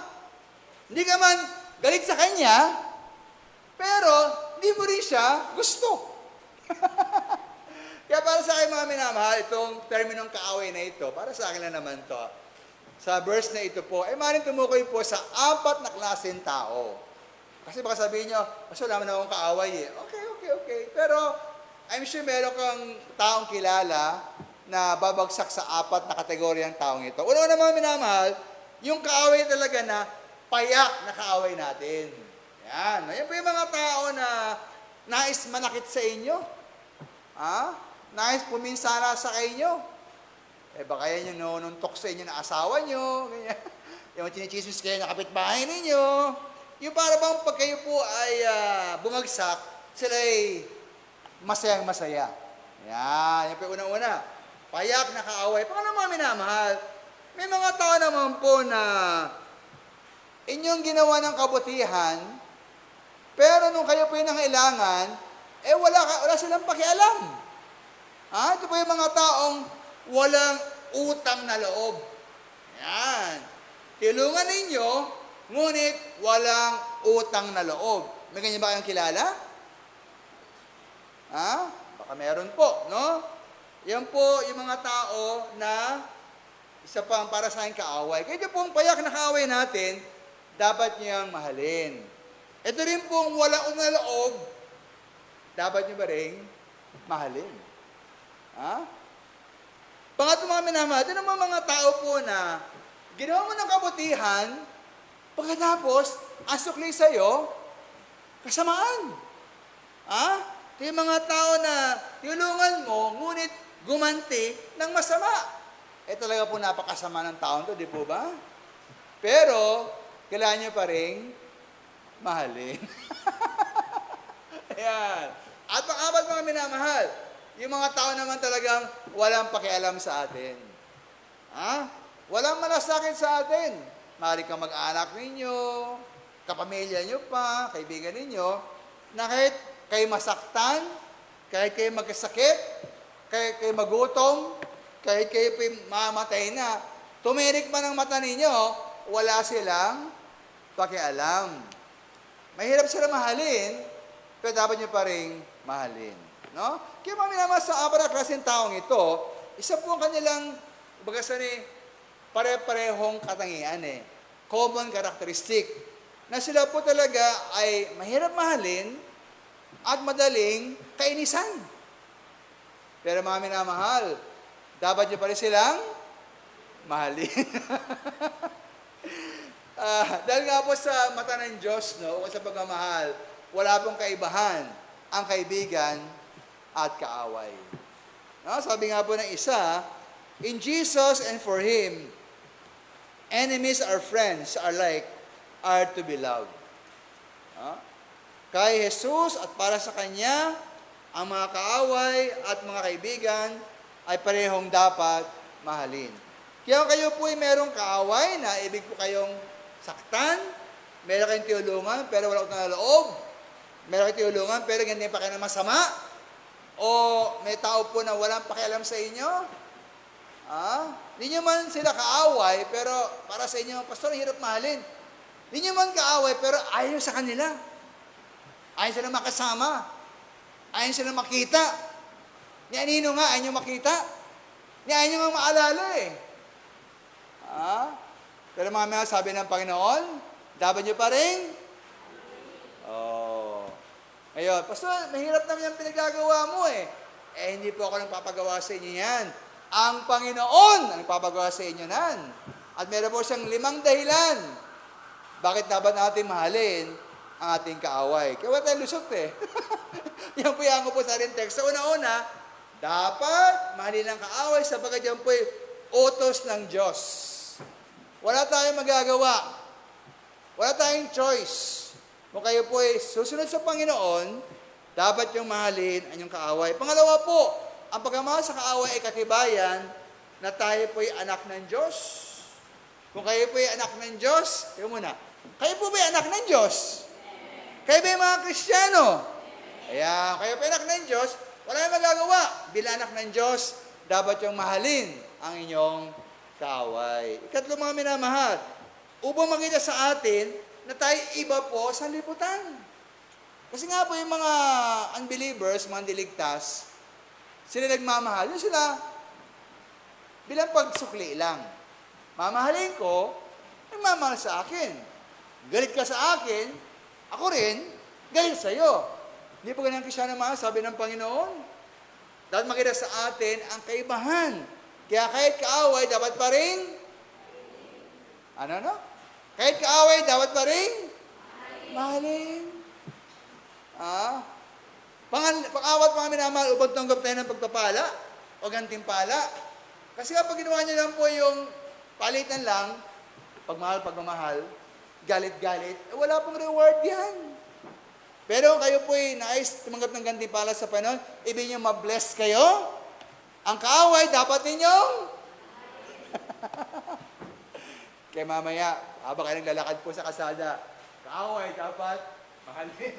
Hindi ka man galit sa kanya, pero hindi mo rin siya gusto. Kaya para sa akin mga minamahal, itong terminong kaaway na ito, para sa akin lang naman to. Sa verse na ito po, maaaring tumukoy po sa 4 na klaseng tao. Kasi baka sabihin nyo, mas wala man akong kaaway eh. Okay. Pero I'm sure meron kang taong kilala na babagsak sa 4 na kategoryang taong ito. Una naman minamahal, yung kaaway talaga na payak na kaaway natin. Yan. Yan po yung mga tao na nais manakit sa inyo. Nais puminsara sa inyo. Baka yan yung nununtok sa inyo na asawa nyo. Ganyan. Yung chinichismis kayo na kapitbahay ninyo. Yung para bang pag kayo po ay bumagsak, sila ay masayang masaya. Yan po yung unang-una. Payak na kaaway. Pangalawa mga minamahal, may mga tao naman po na inyong ginawa ng kabutihan, pero nung kayo po yung nangailangan, wala silang pakialam. Ito po yung mga taong walang utang na loob. Yan. Tulungan ninyo, ngunit walang utang na loob. May ganyan ba kayong kilala? Baka meron po, no? Yan po yung mga tao na isa pang para sa akin kaaway. Kaya pong payak na kaaway natin, dapat niyang mahalin. Ito rin pong walang utang na loob, dapat niyo ba rin mahalin? Pangatlo mga minamahal, ito naman mga tao po na ginawa mo ng kabutihan, pagkatapos, ang sukli sa'yo, kasamaan. Ito yung mga tao na tulungan mo, ngunit gumanti ng masama. Talaga po napakasama ng taon to, di po ba? Pero, kailangan nyo pa rin mahalin. Ayan. At pang-apat mga minamahal, yung mga tao naman talagang walang pakialam sa atin. Walang malasakit sa atin. Maaari kang mag-anak ninyo, kapamilya nyo pa, kaibigan ninyo, na kahit kayo masaktan, kahit kayo magkasakit, kahit kayo magutom, kahit kayo mamatay na, tumirik man ang mata ninyo, wala silang pakialam. Mahirap sila mahalin, pero dapat nyo pa rin mahalin. No? Kaya mga minamahal sa apat na klaseng taong ito, isa po ang kanilang, pare-parehong katangian common characteristic, na sila po talaga ay mahirap mahalin at madaling kainisan. Pero mga minamahal, dapat nyo pa rin silang mahalin. Dahil nga po sa mata ng Diyos, o sa pagmamahal, wala pong kaibahan ang kaibigan at kaaway. Sabi nga po ng isa, in Jesus and for Him, enemies or friends are to be loved. Kay Jesus at para sa Kanya, ang mga kaaway at mga kaibigan ay parehong dapat mahalin. Kaya kayo po ay merong kaaway na ibig po kayong saktan, meron kayong tiulungan pero wala utang na loob, meron kayong tiulungan pero ganyan pa kayo na masama, o may tao po na walang pakialam sa inyo, hindi nyo man sila kaaway, pero para sa inyo, pastor, hirap mahalin. Hindi nyo man kaaway, pero ayaw sa kanila. Ayaw sila makasama. Ayaw sila makita. Ni anino nga, ayaw nyo makita. Ni ayaw nyo nga maalala Pero mga sabi ng Panginoon, dapat nyo pa rin. Ngayon, pastor, mahirap naman yung pinagagawa mo hindi po ako nagpapagawa sa inyo yan. Ang Panginoon ang nagpapagawa sa inyo nan. At meron po siyang 5 dahilan. Bakit dapat natin mahalin ang ating kaaway? Kaya wala tayong lusot Yan po yung po sa ating text. Sa una-una, dapat mahalin ang kaaway sapagkat yan po utos ng Diyos. Wala tayong magagawa. Wala tayong choice. Kung kayo po ay susunod sa Panginoon, dapat yung mahalin ang inyong kaaway. Pangalawa po, ang pagmamahal sa kaaway ay katibayan na tayo po ay anak ng Diyos. Kung kayo po ay anak ng Diyos, kayo po ba ay anak ng Diyos? Kayo ba ay mga Kristiyano? Ayan, kayo po ay anak ng Diyos, wala yung magagawa. Bilang anak ng Diyos, dapat yung mahalin ang inyong kaaway. Ikatlo mga minamahal, upang makita sa atin na tayo iba po sa liputan. Kasi nga po yung mga unbelievers, mga diligtas, sila nagmamahal. Yun sila, bilang pagsukli lang. Mamahalin ko, nagmamahal sa akin. Galit ka sa akin, ako rin, galit sa'yo. Hindi po ganyan Kristiyano mga sabi ng Panginoon. Dapat makita sa atin ang kaibahan. Kaya kahit kaaway, dapat pa rin, Kahit kaaway, dapat pa rin, mahalin. Pang-awat mga minamahal, upang tanggap tayo ng pagpapala o gantimpala. Kasi kapag ginawa niyo lang po yung palitan lang, pagmamahal, galit-galit, wala pong reward yan. Pero kayo po'y nais tumanggap ng gantimpala sa Panginoon, ibig niyo ma-bless kayo, ang kaaway dapat ninyong kaya mamaya, habang kayo naglalakad po sa kasada, kaaway dapat mahalin.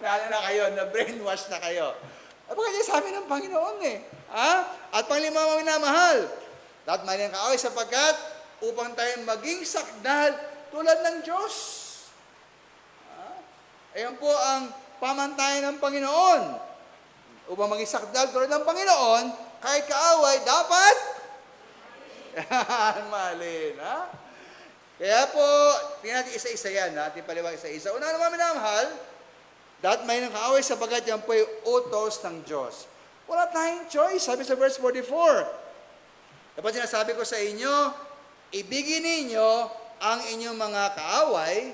Lalo na kayo, na-brainwash na kayo. Baka niya sabi ng Panginoon At panglima mga minamahal, dapat mahalin ang kaaway sapagkat upang tayo maging sakdal tulad ng Diyos. Ayan po ang pamantayan ng Panginoon. Upang maging sakdal tulad ng Panginoon, kahit kaaway, dapat mahalin. Kaya po, tingnan natin isa-isa yan. Ating paliwag isa-isa. Una naman minamahal, dapat may ng kaaway sapagkat yan po ay utos ng Diyos. Wala tayong choice. Sabi sa verse 44, dapat sinasabi ko sa inyo, ibigin ninyo ang inyong mga kaaway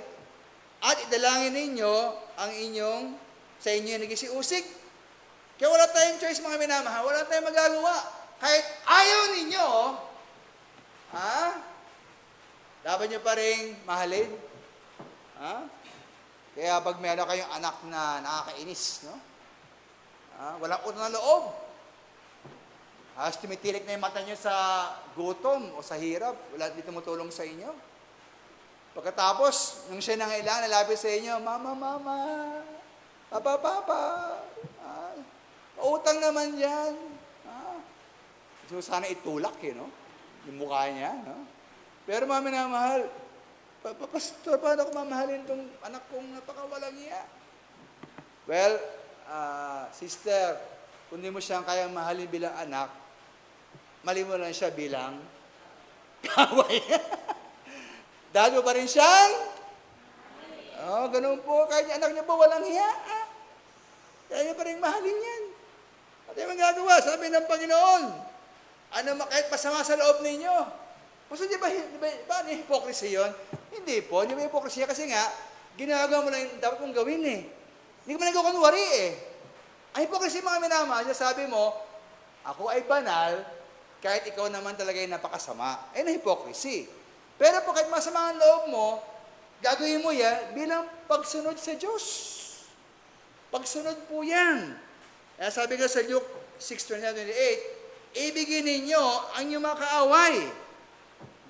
at idalangin ninyo ang sa inyo yung nagisiusik. Kaya wala tayong choice mga minamahal. Wala tayong magagawa. Kahit ayaw ninyo, dapat nyo pa rin mahalin. Kaya pag meron kayong anak na nakakainis, walang utang na loob. Tumitirik na yung mata nyo sa gutom o sa hirap. Wala din tumutulong sa inyo. Pagkatapos, nung siya nangailangan, nalapit sa inyo, Mama, Mama, Papa, Papa, utang naman yan. So, sana itulak, yung mukha niya, Pero mga minamahal, Pastor, paano ko mamahalin itong anak kong napakawalang iya? Well, sister, kung di mo siyang kayang mahalin bilang anak, mali mo lang siya bilang kaway. Dahil mo pa rin siyang? Ganun po, kahit yung anak niya po walang hiya. Kaya niya pa rin mahalin yan. At yung magagawa, sabi ng Panginoon, kahit masama sa loob ninyo. Kasi di ba ano hypocrisy yun? Hindi po, di ba hypocrisy? Kasi nga, ginagawa mo lang yung dapat mong gawin Hindi ko man nagkukunwari Ang hypocrisy mga minamahal, sabi mo, ako ay banal, kahit ikaw naman talaga yung napakasama. Na hypocrisy. Pero po kahit masama ang loob mo, gagawin mo yan bilang pagsunod sa Diyos. Pagsunod po yan. Kaya sabi nga sa Luke 6:28, ibigin ninyo ang inyong mga kaaway.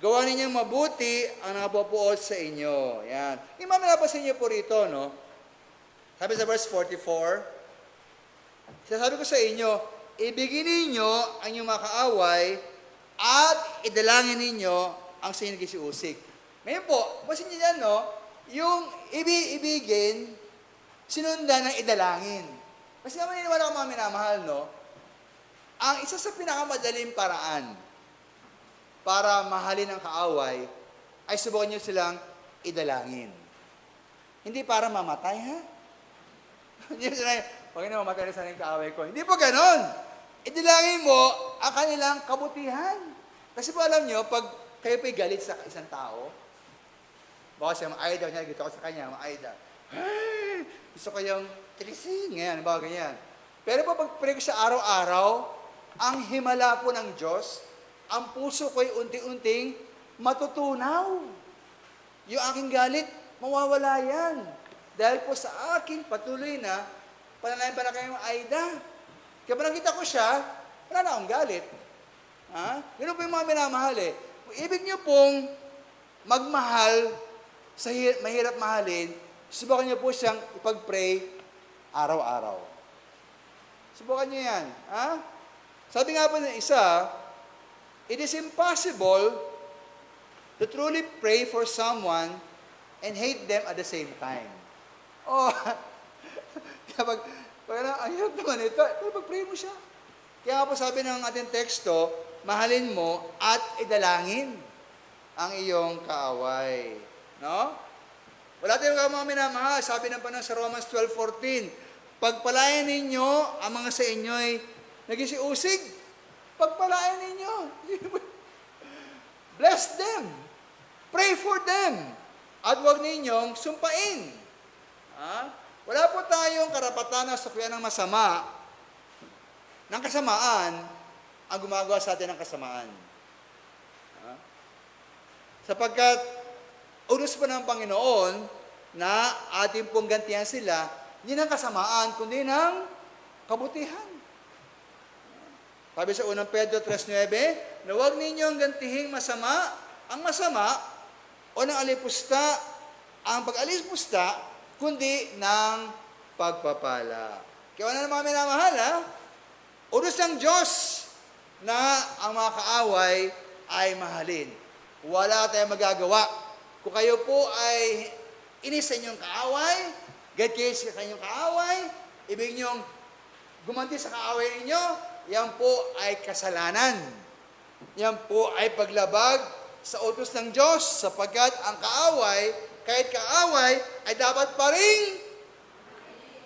Gawa ninyong mabuti ang napapuot sa inyo. Yan. Yung mamalapasin niyo po rito, Sabi sa verse 44, sinasabi ko sa inyo, ibigin ninyo ang inyong mga kaaway at idalangin ninyo ang sa inyo nagisiusik. Ngayon po, basin niyo yan, yung ibigin, sinundan ng idalangin. Kasi naman niniwala ko mga minamahal, ang isa sa pinakamadaling paraan para mahalin ang kaaway, ay subukan nyo silang idalangin. Hindi para mamatay, Hindi mo sila, Panginoon, mamatay na sana yung kaaway ko. Hindi po ganon. Idalangin mo ang kanilang kabutihan. Kasi po alam nyo, pag kayo po'y galit sa isang tao, baka siya, Aida, gito ko sa kanya, Aida, gusto ko yung tilising, ngayon, baka ganyan. Pero po, pag pray ko siya araw-araw, ang himala po ng Diyos, ang puso ko'y unti-unting matutunaw. Yung aking galit, mawawala yan. Dahil po sa aking patuloy na pananayin para kayong Aida. Kaya pa nakita ko siya, wala na akong galit. Ganun po yung mga minamahal Ibig nyo pong magmahal sa mahirap mahalin, subukan nyo po siyang ipag-pray araw-araw. Subukan nyo yan. Sabi nga po ng isa, it is impossible to truly pray for someone and hate them at the same time. Kapag ang hirap naman ito, pero pag-pray mo siya. Kaya nga po sabi ng ating teksto, mahalin mo at idalangin ang iyong kaaway. Wala tayong mga minamahal. Sabi ng Panginoon sa Romans 12:14, Pagpalain ninyo ang mga sa inyo'y nagisiusig. Pagpalain ninyo. Bless them. Pray for them. At huwag ninyong sumpain. Wala po tayong karapatan na suklian ng masama, ng kasamaan, ang gumagawa sa atin ng kasamaan. Sapagkat unos pa ng Panginoon na ating pong gantihan sila, hindi ng kasamaan, kundi ng kabutihan. Sabi sa unang Pedro 3:9, na huwag ninyong gantihing masama ang masama o ng alipusta ang pag-alipusta, kundi ng pagpapala. Kaya wala na mga minamahal, unos ng Diyos na ang mga kaaway ay mahalin. Wala tayong magagawa. Kung kayo po ay inis sa inyong kaaway, get kayo sa kanyang kaaway, ibig niyong gumanti sa kaaway ninyo, yan po ay kasalanan. Yan po ay paglabag sa utos ng Diyos, sapagkat ang kaaway, kahit kaaway, ay dapat pa rin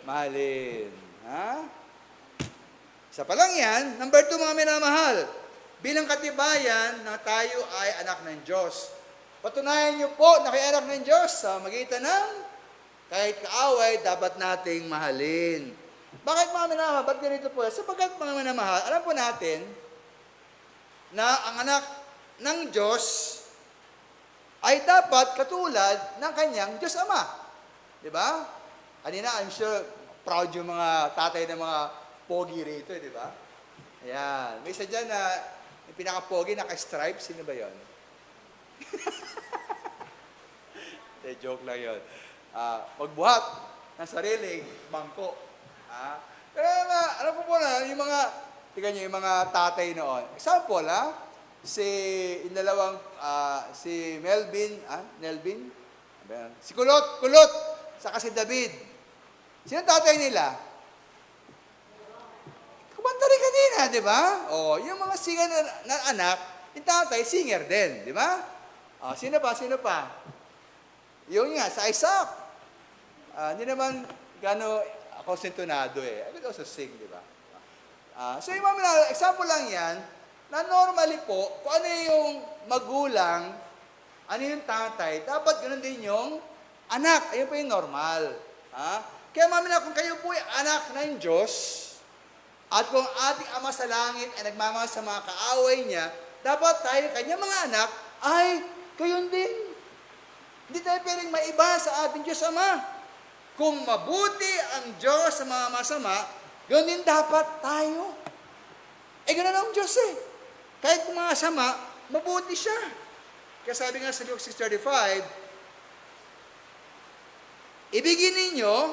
mahalin. Isa pa lang yan. Number 2, mga minamahal, bilang katibayan na tayo ay anak ng Diyos. Patunayan niyo po na kayo anak ng Diyos sa magitan ng kahit kaaway, dapat nating mahalin. Bakit mga minamahal? Ba't ganito po? Sapagkat mga minamahal, alam po natin na ang anak ng Diyos ay dapat katulad ng kanyang Diyos Ama. Di ba? Kanina, I'm sure, proud yung mga tatay ng mga pogi rito, di ba? Ayan. May isa dyan na yung pinaka-pogi, naka-stripe. Sino ba yun? Joke lang yun. Magbuhat ng sariling bangko. Pero alam ko po na, yung mga, tingnan nyo, yung mga tatay noon. Example, si Melvin, Nelvin? Si Kulot, saka si David. Sino tatay nila? Kumanta rin kanina, di ba? Yung mga singer na anak, yung tatay, singer din, di ba? Sino pa? Yung nga, sa Isaac. Hindi naman gano'n ako sintonado I could also sing, di ba? So yung mga example lang yan, na normally po, kung ano yung magulang, ano yung tatay, dapat ganoon din yung anak. Ayun po yung normal. Kaya mamina, kung kayo po ay anak ng Diyos, at kung ating Ama sa Langit ay nagmamahal sa mga kaaway niya, dapat tayo, kanyang mga anak, ay gayon din. Hindi tayo pwedeng maiba sa ating Diyos Ama. Kung mabuti ang Diyos sa mga masama, gayon din dapat tayo. Ganoon ang Diyos Kahit kung mga sama, mabuti siya. Kaya sabi nga sa Luke 6:35, ibigin ninyo,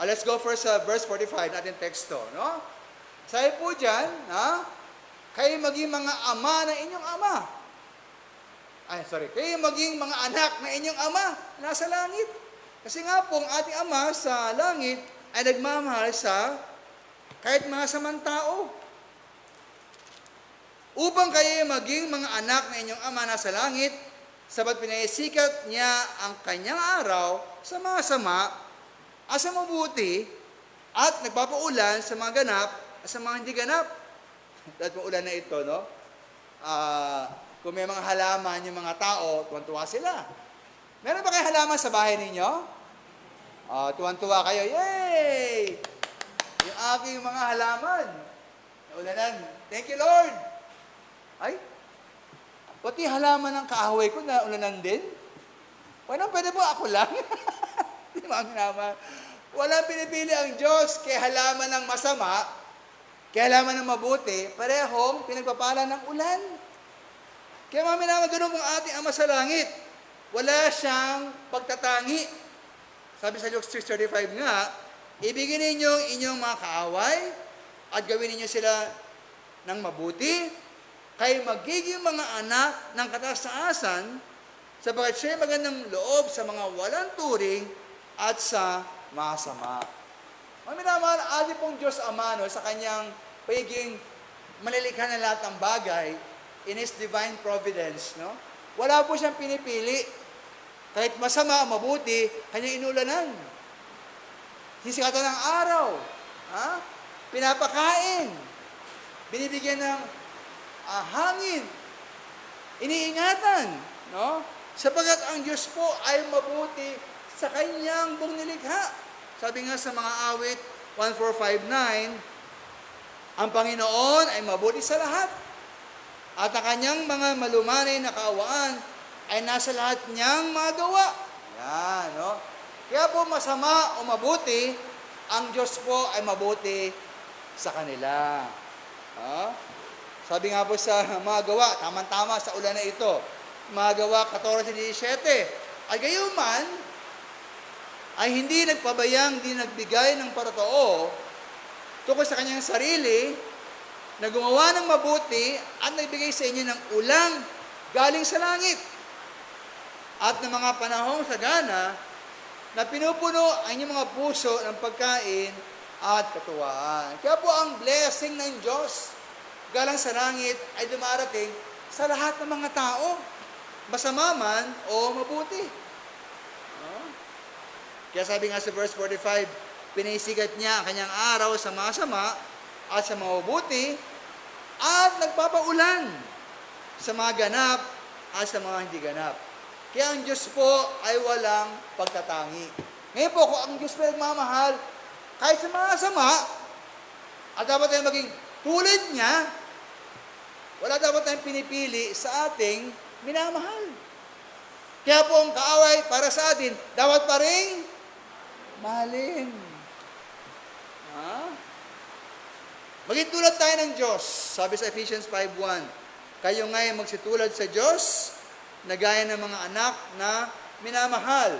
let's go first sa verse 45, natin teksto, no? Sabi po dyan, kayo maging mga ama ng inyong ama. Kayo maging mga anak ng inyong ama nasa langit. Kasi nga po, ang ating Ama sa langit ay nagmamahal sa kahit mga samang tao. Upang kayo maging mga anak ng inyong Ama nasa langit, sabat pinaysikat niya ang kanyang araw sa mga sama at sa mabuti at nagpapaulan sa mga ganap at sa mga hindi ganap. Dahil paulan na ito, no? Kung may mga halaman yung mga tao, tuwan-tuwa sila. Meron ba kayo halaman sa bahay ninyo? Tuwan-tuwa kayo. Yay! Yung aking mga halaman. Naulanan. Thank you, Lord. Ay, pati halaman ng kahoy ko naulanan din. Pwede po ako lang. Di ba ang naman? Walang pinipili ang Diyos kay halaman ng masama, kay halaman ng mabuti, parehong pinagpapala ng ulan. Kaya mami naman, ganun ang ating Ama sa langit. Wala siyang pagtatangi. Sabi sa Luke 6:35 nga, ibigin ninyo ang inyong mga kaaway at gawin ninyo sila ng mabuti, kayo magiging mga anak ng kataasan sapagkat siya'y magandang loob sa mga walang turing at sa masama. Maminamahal, ating pong Diyos Ama, sa kanyang pagiging malilikha na lahat ng bagay, in His divine providence, wala po siyang pinipili. Kahit masama, mabuti, kanyang inulanan. Sisikatan ng araw. Ha? Pinapakain. Binibigyan ng hangin. Iniingatan. No? Sapagat ang Diyos po ay mabuti sa kanyang buong nilikha. Sabi nga sa mga awit 1459, ang Panginoon ay mabuti sa lahat. At ang kanyang mga malumanay na kaawaan ay nasa lahat niyang magawa. Yan, no? Kaya po masama o mabuti, ang Diyos po ay mabuti sa kanila. Sabi nga po sa mga gawa, tama-tama sa ulan na ito, mga gawa 14:17, ay gayuman, ay hindi nagpabayang, hindi nagbigay ng paratoo tungkol sa kanyang sarili, na gumawa ng mabuti at nagbigay sa inyo ng ulang galing sa langit. At ng mga panahong sagana, na pinupuno ang inyong mga puso ng pagkain at katuwaan. Kaya po ang blessing ng Diyos galang sa langit ay dumarating sa lahat ng mga tao, masama man o mabuti. Kaya sabi nga sa verse 45, pinisigat niya ang kanyang araw sa masama at sa mga mabuti at nagpapaulan sa mga ganap at sa mga hindi ganap. Kaya ang Diyos po ay walang pagtatangi. Ngayon po, kung ang Diyos po ay nagmamahal, kahit sa mga sama, at dapat tayong maging tulad niya, wala dapat tayong pinipili sa ating minamahal. Kaya po ang kaaway para sa atin, dapat pa rin mahalin. Maging tulad tayo ng Diyos. Sabi sa Ephesians 5:1, kayo nga'y magsitulad sa Diyos, na gaya ng mga anak na minamahal.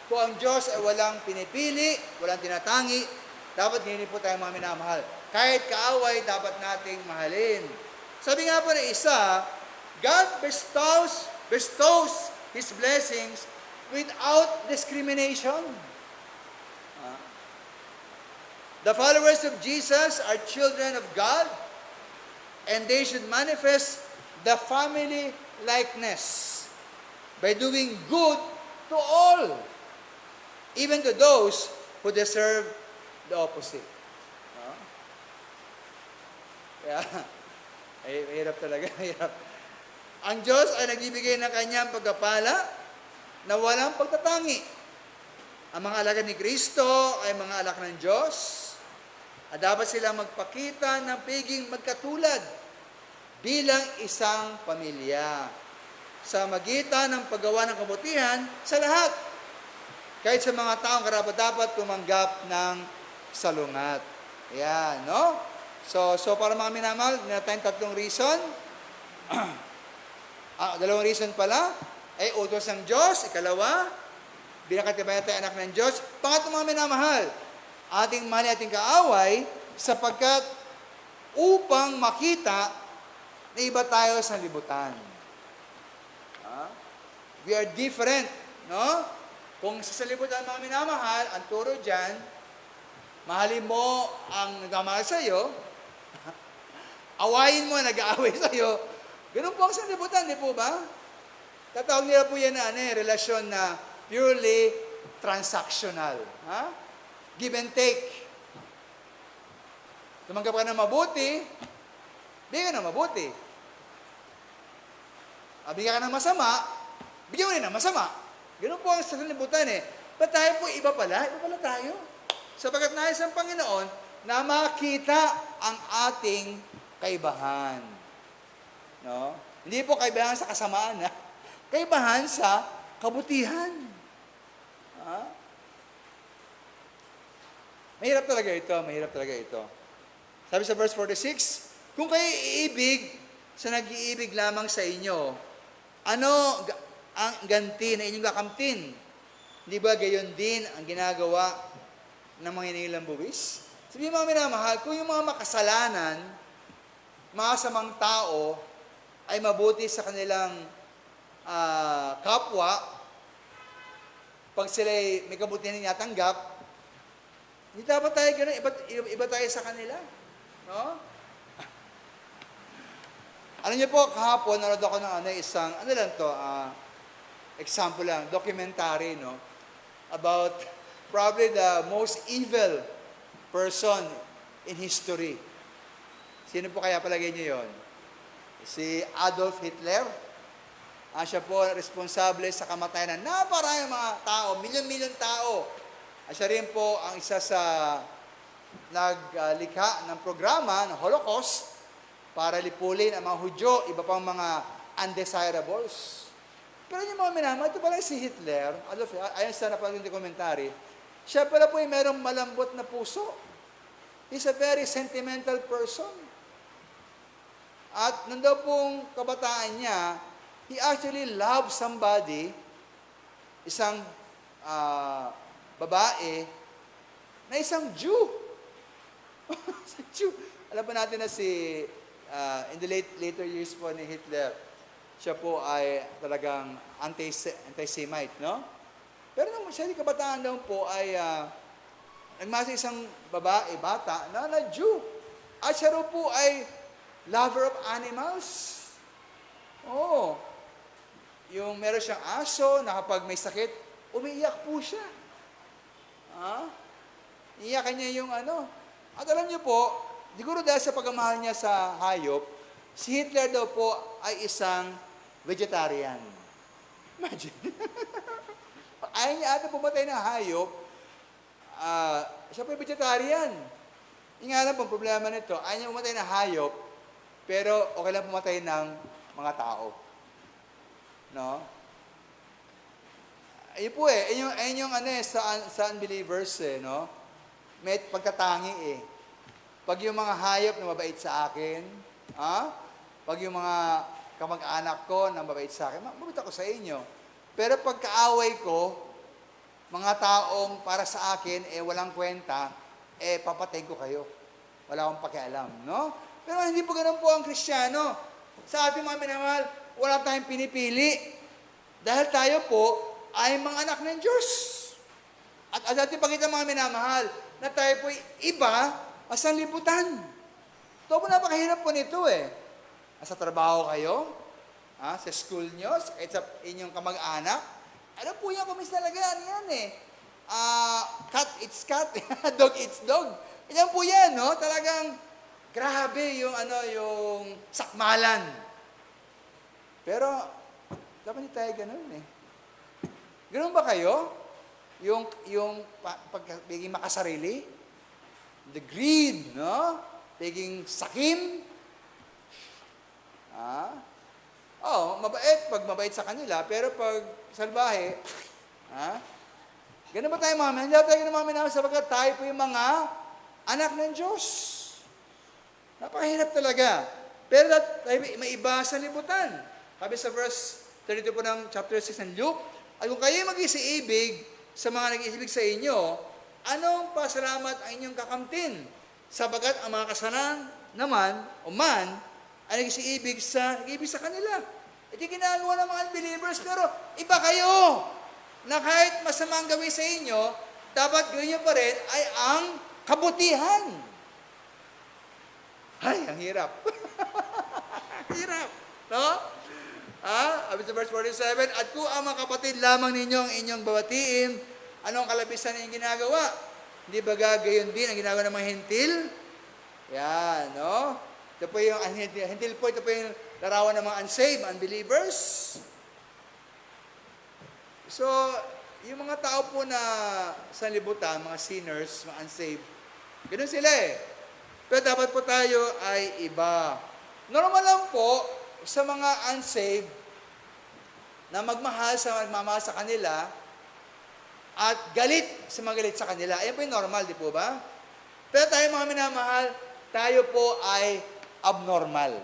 Kung ang Diyos ay walang pinipili, walang tinatangi, dapat ganyan po tayong mga minamahal. Kahit kaaway, dapat nating mahalin. Sabi nga po na isa, God bestows His blessings without discrimination. The followers of Jesus are children of God, and they should manifest the family likeness by doing good to all, even to those who deserve the opposite. Kaya, hirap talaga, hirap. Ang Diyos ay nagbibigay ng kanyang pagpapala na walang pagtatangi. Ang mga alagad ni Kristo ay mga anak ng Diyos, at dapat silang magpakita ng piging magkatulad bilang isang pamilya sa magitan ng paggawa ng kabutihan sa lahat, kahit sa mga taong karapat-dapat tumanggap ng salungat. Ayan, no? So para mga minamahal, meron tayong tatlong reason. Dalawang reason pala, ay utos ng Diyos. Ikalawa, bilang katibayan tayo anak ng Diyos. Pangatlo mga minamahal, ating mali ating kaaway, sapagkat upang makita na iba tayo sa libutan. We are different, no? Kung sa libutan mga minamahal, ang turo dyan, mahalin mo ang nagmamahal sa'yo, awayin mo ang nag-aaway sa'yo. Ganun po ang sa libutan, di po ba? Tatawag nila po yan na relasyon na purely transactional. Give and take. Tumanggap ka ng mabuti, bigyan ka ng mabuti. Bigyan ka ng masama, bigyan mo rin ng masama. Ganun po ang sa libutan But tayo po, iba pala tayo. Sapagat nais ang Panginoon na makita ang ating kaibahan. No? Hindi po kaibahan sa kasamaan, kaibahan sa kabutihan. Mahirap talaga ito. Sabi sa verse 46, kung kayo iibig sa nag-iibig lamang sa inyo, ano ang ganti na inyong kakamtin? Di ba gayon din ang ginagawa ng mga inilang buwis? Sabi mga minamahal, kung yung mga makasalanan, mga samang tao, ay mabuti sa kanilang kapwa, pag sila'y may kabutihan na natanggap, hindi dapat tayo gano'n, iba tayo sa kanila. No? Alam niyo po, kahapon, nanood ako ng isang, example lang, documentary, no? About probably the most evil person in history. Sino po kaya palagay niyo yon? Si Adolf Hitler. Siya po responsable sa kamatayan ng naparaming mga tao, milyon-milyon tao. Siya rin po ang isa sa naglikha ng programa ng Holocaust para lipulin ang mga Hudyo, iba pang mga undesirables. Pero yung mga minamahal, ito pala si Hitler, ayon sa napanood yung komentary, siya pala po ay merong malambot na puso. He's a very sentimental person. At nandun pong kabataan niya, he actually loved somebody, isang babae, na isang Jew. Isang Jew. Alam po natin na in the later years po ni Hitler, siya po ay talagang anti-Semite, no? Pero nung siya di kabataan daw po ay nagmasa isang babae, bata, na Jew. At siya raw po ay lover of animals. Oo. Yung meron siyang aso na kapag may sakit, umiiyak po siya. Iiyakan niya yung ano. At alam niyo po, siguro dahil sa pagmamahal niya sa hayop, si Hitler daw po ay isang vegetarian. Imagine. Ayaw niya ata pumatay ng hayop, siya po ay vegetarian. Yung nga lang po, problema nito, ayaw niya pumatay ng hayop, pero okay lang pumatay ng mga tao. No? Ayun po ayun yung ano sa unbelievers no? May pagkatangi Pag yung mga hayop na mabait sa akin, pag yung mga kamag-anak ko na mabait sa akin, mabait ako sa inyo. Pero pag kaaway ko, mga taong para sa akin, walang kwenta, papatayin ko kayo. Wala akong pakialam, no? Pero hindi po ganun po ang Kristiyano. Sa ating mga minamahal, wala tayong pinipili. Dahil tayo po ay mga anak ng Diyos. At ating pakita mga minamahal, na tayo po iba sa liputan. Ito po napakahirap po nito Sa trabaho kayo, sa school nyo, sa inyong kamag-anak, ano po yan, kumis talaga, yan cat eats cat, dog eats dog. Yan po yan, no? Talagang grabe yung sakmalan. Pero, dapat hindi tayo ganun Ganun ba kayo? Yung pagiging makasarili? The greed, no? Pagiging sakim? Mabait pag mabait sa kanila, pero pag salbahe, ganun ba tayo mga hindi tayo ganun mga minamahal sapagkat tayo po yung mga anak ng Diyos. Napakahirap talaga. Pero tayo may iba sa libutan. Sabi sa verse 32 po ng chapter 6 ng Luke, at kung kayo mag-isiibig sa mga nag-iisibig sa inyo, anong pasalamat ang inyong kakamtin? Sabagat ang mga kasalanan naman, ay nag-iibig sa kanila. Ito ginagawa ng mga unbelievers, pero iba kayo, na kahit masama ang gawin sa inyo, dapat gawin nyo pa rin ay ang kabutihan. Ay, ang hirap. Hirap. No? Sabi sa verse 47, at kung ang mga kapatid lamang ninyo ang inyong babatiin, anong kalabisan ninyong ginagawa? Hindi ba gagayon din ang ginagawa ng mga hentil? Yan, no? Ito po yung hentil po, ito po yung larawan ng mga unsaved, unbelievers. So, yung mga tao po na sa libutan, mga sinners, mga unsaved, ganun sila Pero dapat po tayo ay iba. Normal lang po, sa mga unsaved na magmamahal sa kanila at galit sa mga galit sa kanila. Ayan po yung normal, di po ba? Pero tayo mga minamahal, tayo po ay abnormal.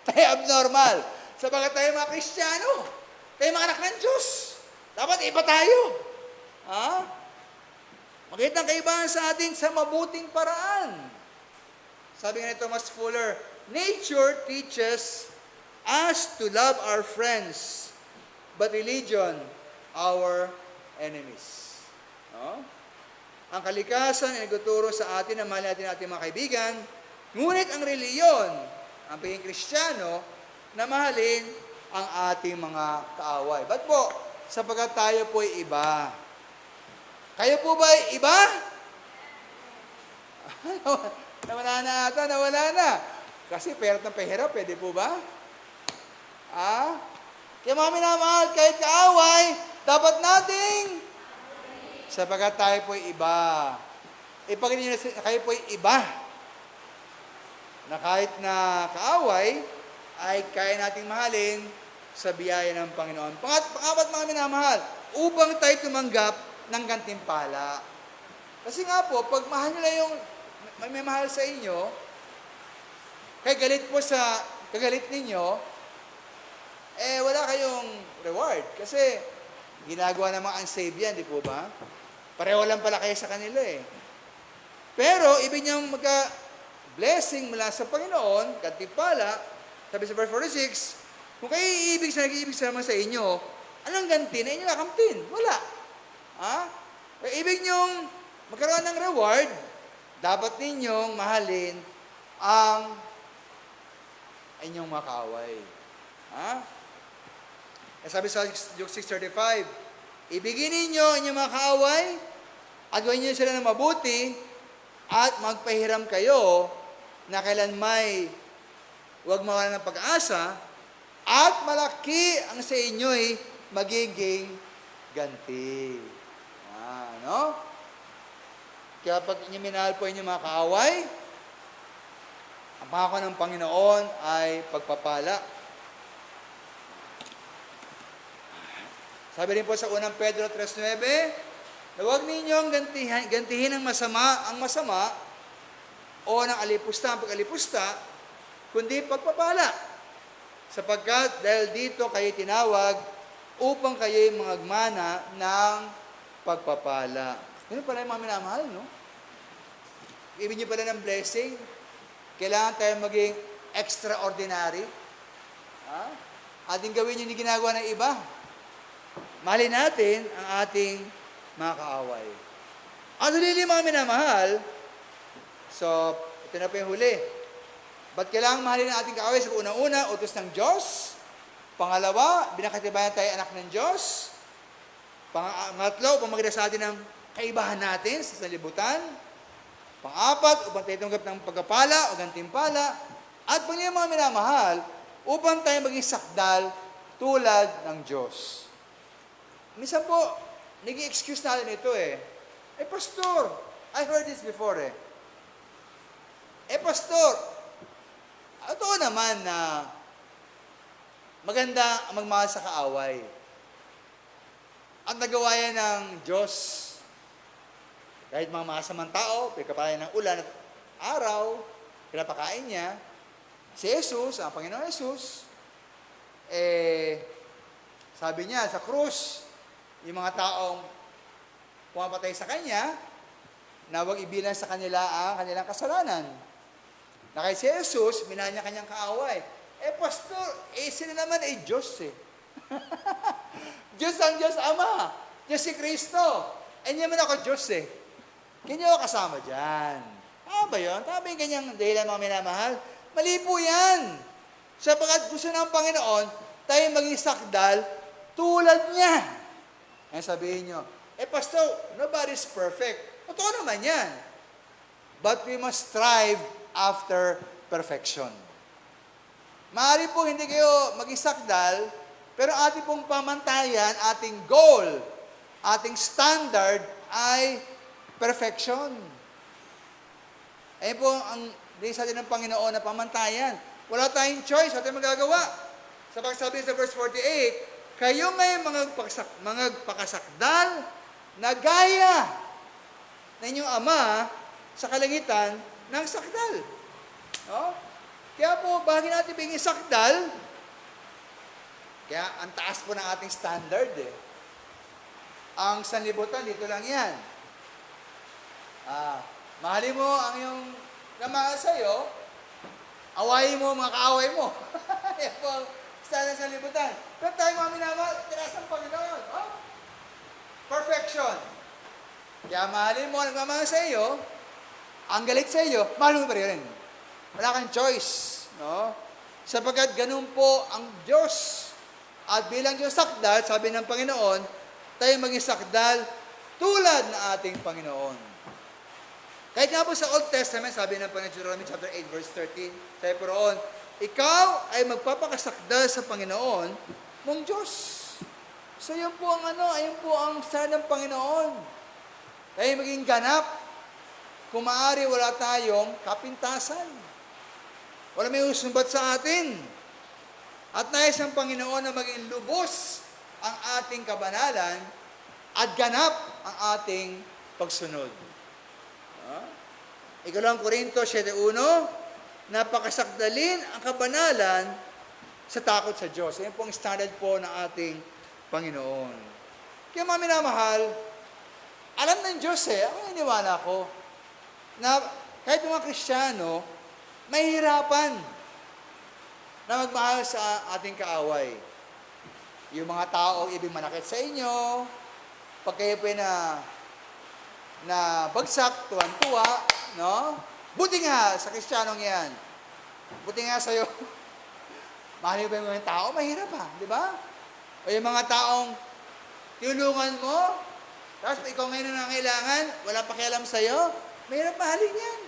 Tayo abnormal. Sabagat tayo mga Kristiyano, tayo mga anak ng Diyos. Dapat iba tayo. Makita ang kaibahan sa atin sa mabuting paraan. Sabi nga ni Thomas Fuller, nature teaches us to love our friends, but religion, our enemies. Ang kalikasan ay nagtuturo sa atin na mahalin natin ating mga kaibigan, ngunit ang reliyon, ang pagiging Kristiyano, na mahalin ang ating mga kaaway. Ba't po? Sapagkat tayo po ay iba. Kayo po ba ay iba? Nawala na ata, nawala na. Kasi pera ng pahirap, pwede po ba? Kaya mga minamahal, kahit kaaway, dapat nating sapagkat tayo po'y iba. Ipagin niyo na kayo po'y iba. Na kahit na kaaway, ay kaya nating mahalin sa biyaya ng Panginoon. Pangapat mga minamahal, upang tayo tumanggap ng gantimpala. Kasi nga po, pag mahal nyo na yung may mahal sa inyo, kagalit ninyo, wala kayong reward. Kasi ginagawa ng mga unsaved yan, di po ba? Pareho lang pala kayo sa kanila eh. Pero, ibig niyang blessing mula sa Panginoon, gantimpala, sabi sa verse 46, kung kayo nag-iibig naman sa inyo, anong ganti na inyo kakamtin? Wala. Kaya ibig niyong magkaroon ng reward, dapat ninyong mahalin ang inyong mga kaaway. Sabi sa Luke 6:35, ibigin ninyo inyong mga kaaway, at gawin niyo sila ng mabuti, at magpahiram kayo na kailan may huwag mawala ng pag-asa, at malaki ang sa inyo'y magiging ganti. No? Kaya pag inyo minahal po inyong mga kaaway, ang pangako ng Panginoon ay pagpapala. Sabi rin po sa unang Pedro 3:9, na huwag ninyong gantihin ang masama o ng alipusta ang pag-alipusta, kundi pagpapala. Sapagkat dahil dito kayo tinawag upang kayo'y magmana ng pagpapala. Ganun pala yung mga minamahal, no? Ibig niyo pala ng blessing, kailangan tayo maging extraordinary. Ating gawin yung ginagawa ng iba. Mahalin natin ang ating mga kaaway. Ang huli mga minamahal, so, ito na po yung huli. Ba't kailangan mahalin ang ating kaaway? Sa unang-una, utos ng Diyos. Pangalawa, binakatibayan tayo anak ng Diyos. Pangatlo, pamagda sa atin ng kaibahan natin sa sanlibutan. Pang-apat, upang tayo tunggap ng pagkapala o gantimpala. At panglima mga minamahal, upang tayo maging sakdal tulad ng Diyos. Minsan po, nag-i-excuse natin ito pastor, I heard this before pastor, totoo naman na maganda ang magmahal sa kaaway. At nagawa yan ng Diyos. Kahit mga masamang tao, pagkapalayan ng ulan at araw, pinapakain niya. Si Jesus, ang Panginoon Jesus, sabi niya sa krus, yung mga taong pumapatay sa Kanya, na huwag ibilang sa kanila ang kanilang kasalanan. Na kay si Jesus, minahal niya kanyang kaaway. Pastor, sila naman Diyos Diyos ang Diyos Ama. Diyos si Kristo. Hindi naman ako Diyos Ganyan ako kasama dyan. Tama ba yun? Tama ba yung ganyang dahilan mga minamahal? Mali po yan. Sapagat gusto ng Panginoon, tayo maging sakdal tulad niya. Ngayon sabihin nyo, pastor, nobody's perfect. Totoo naman yan. But we must strive after perfection. Maaari po hindi kayo maging sakdal, pero ating pong pamantayan, ating goal, ating standard ay perfection. Ayun po ang sa atin ng Panginoon na pamantayan. Wala tayong choice, wala tayong magagawa. Sa pagsabi sa verse 48, kayo ngayon mga pakasakdal na gaya na inyong Ama sa kalangitan ng sakdal. No? Kaya po, bahagi natin biging sakdal, kaya ang taas po ng ating standard Ang sanlibutan, dito lang yan. Mahalin mo ang iyong namahal sa'yo, awayin mo mga kaaway mo. Yan po ang standard sa libutan. Pero tayo mga minamahal, tiras ng Panginoon. Perfection. Kaya mahalin mo ang nagmamahal sa iyo, ang galit sa iyo, mahal mo pa rin. Wala kang choice. No? Sapagkat ganun po ang Diyos. At bilang Diyos sakdal, sabi ng Panginoon, tayo maging sakdal tulad na ating Panginoon. Kahit nga po sa Old Testament, sabi ng Panginoon, Deuteronomy chapter 8, verse 13, sabi po roon, ikaw ay magpapakasakdal sa Panginoon mong Diyos. So yun po ang ayun po ang style ng Panginoon. Tayo maging ganap. Kung maaari, wala tayong kapintasan. Wala may usumbat sa atin. At nais ng Panginoon na maging lubos ang ating kabanalan at ganap ang ating pagsunod. Ikaw Korinto 7:1, napakasakdalin ang kabanalan sa takot sa Diyos. Yan po ang standard po ng ating Panginoon. Kaya mga minamahal, alam ng Diyos ako iniwala ko, na kahit mga Kristiyano, mahihirapan na magmahal sa ating kaaway. Yung mga tao ibig manakit sa inyo, pag kayo po na bagsak, tuwan-tuwa, no? Buti nga sa Kristiyanong yan. Buti nga sa'yo. Mahal ba yung mga tao? Mahirap di ba? O yung mga taong tulungan mo, tapos ikaw ngayon na nangailangan, wala pakialam sa'yo, mahirap mahalin yan.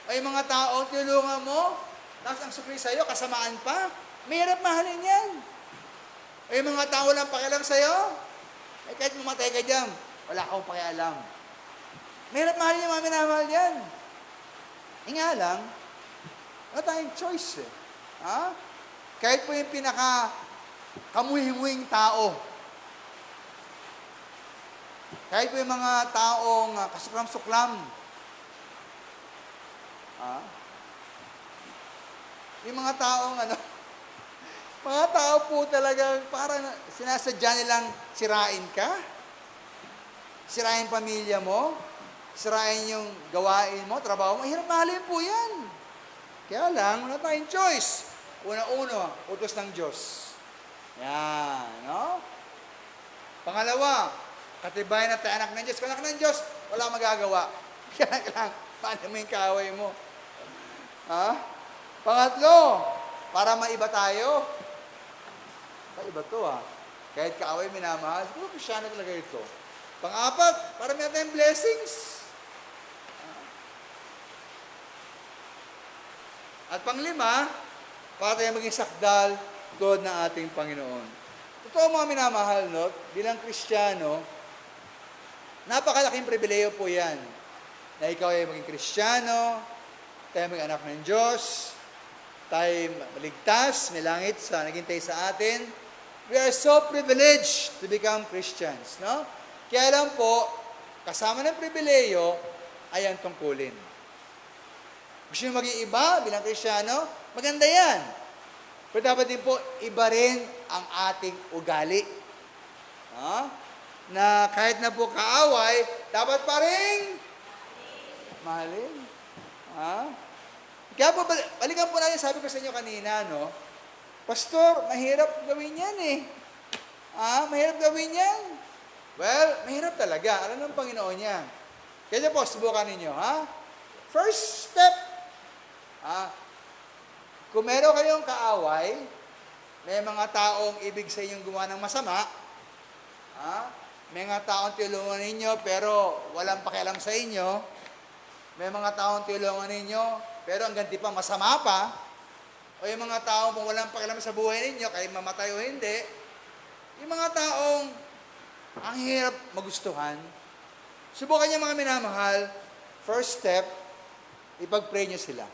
O yung mga taong tulungan mo, tapos ang supli sa'yo, kasamaan pa, mahirap mahalin yan. O yung mga tao walang pakialam sa'yo, kahit mamatay ka dyan, wala akong pakialam. Mahirap mahalin yung mga minamahal yan. Nga lang, wala tayong choice Kahit po yung kamuhimuing tao, kahit po yung mga taong kasuklam-suklam, yung mga taong mga tao po talagang parang sinasadya nilang sirain ka, sirain pamilya mo, sirain yung gawain mo, trabaho mo, hirap mahalin po yan. Kaya lang, wala tayong choice. Una-una, utos ng Diyos. Yan, no? Pangalawa, katibayan na tayo anak ng Diyos. Kung anak ng Diyos, wala magagawa. Kaya lang, paano mo yung kaaway mo? Pangatlo, para maiba tayo. Iba to Kahit kaaway minamahal, siguro Kristyano talaga ito. Pang-apat, para may tayong blessings. At pang-lima, para tayo maging sakdal tulad ng ating Panginoon. Totoo mga minamahal, no? Bilang Kristiyano, napakalaking pribileyo po yan. Na ikaw ay maging Kristiyano, tayo maging anak ng Diyos, tayo maligtas, may langit sa naghintay sa atin. We are so privileged to become Christians, no? Kaya lang po, kasama ng pribileyo ay ang tungkulin. Gusto nyo maging iba bilang Kristiyano? Maganda yan. Pero dapat din po, iba rin ang ating ugali. Na kahit na po kaaway, dapat pa rin mahalin. Kaya po, balikan po natin, sabi ko sa inyo kanina, no? Pastor, mahirap gawin yan mahirap gawin yan. Well, mahirap talaga. Alam ng Panginoon yan. Kaya po, subukan ninyo, First step, kung meron kayong kaaway, may mga taong ibig sa inyong gumawa ng masama, may mga taong tulungan ninyo pero walang pakialam sa inyo, may mga taong tulungan ninyo pero ang ganti pa, masama pa, o yung mga taong kung walang pakialam sa buhay ninyo, kahit mamatay o hindi, yung mga taong ang hirap magustuhan, subukan niyo mga minamahal, first step, ipag-pray niyo sila.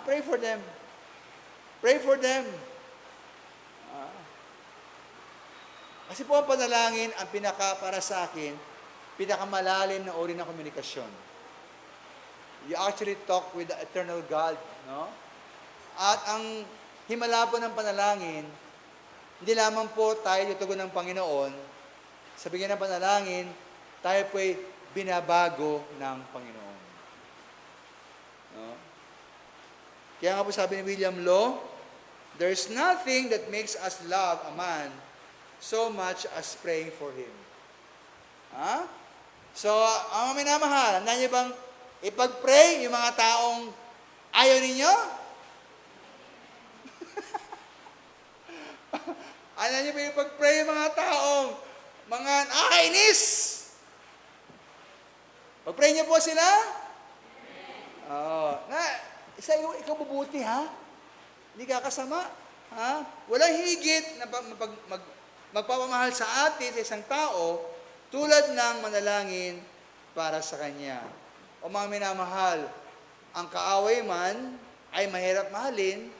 Pray for them. Pray for them. Kasi po ang panalangin, ang para sa akin, pinakamalalim na uri ng komunikasyon. You actually talk with the eternal God, no? At ang himala po ng panalangin, hindi lamang po tayo tutugon ng Panginoon, sa bigyan ng panalangin, tayo po'y binabago ng Panginoon. No? Kaya nga po sabi ni William Law, there's nothing that makes us love a man so much as praying for him. So, ang mga minamahal, handa niyo bang ipag-pray yung mga taong ayaw ninyo? Handa niyo ba ipag-pray yung mga taong mga nakakainis. Pag-pray niyo po sila. Oo. Ikaw mabuti, ha? Hindi ka kasama. Ha? Walang higit na magpapamahal sa atin, sa isang tao, tulad ng manalangin para sa kanya. O mga minamahal, ang kaaway man ay mahirap mahalin,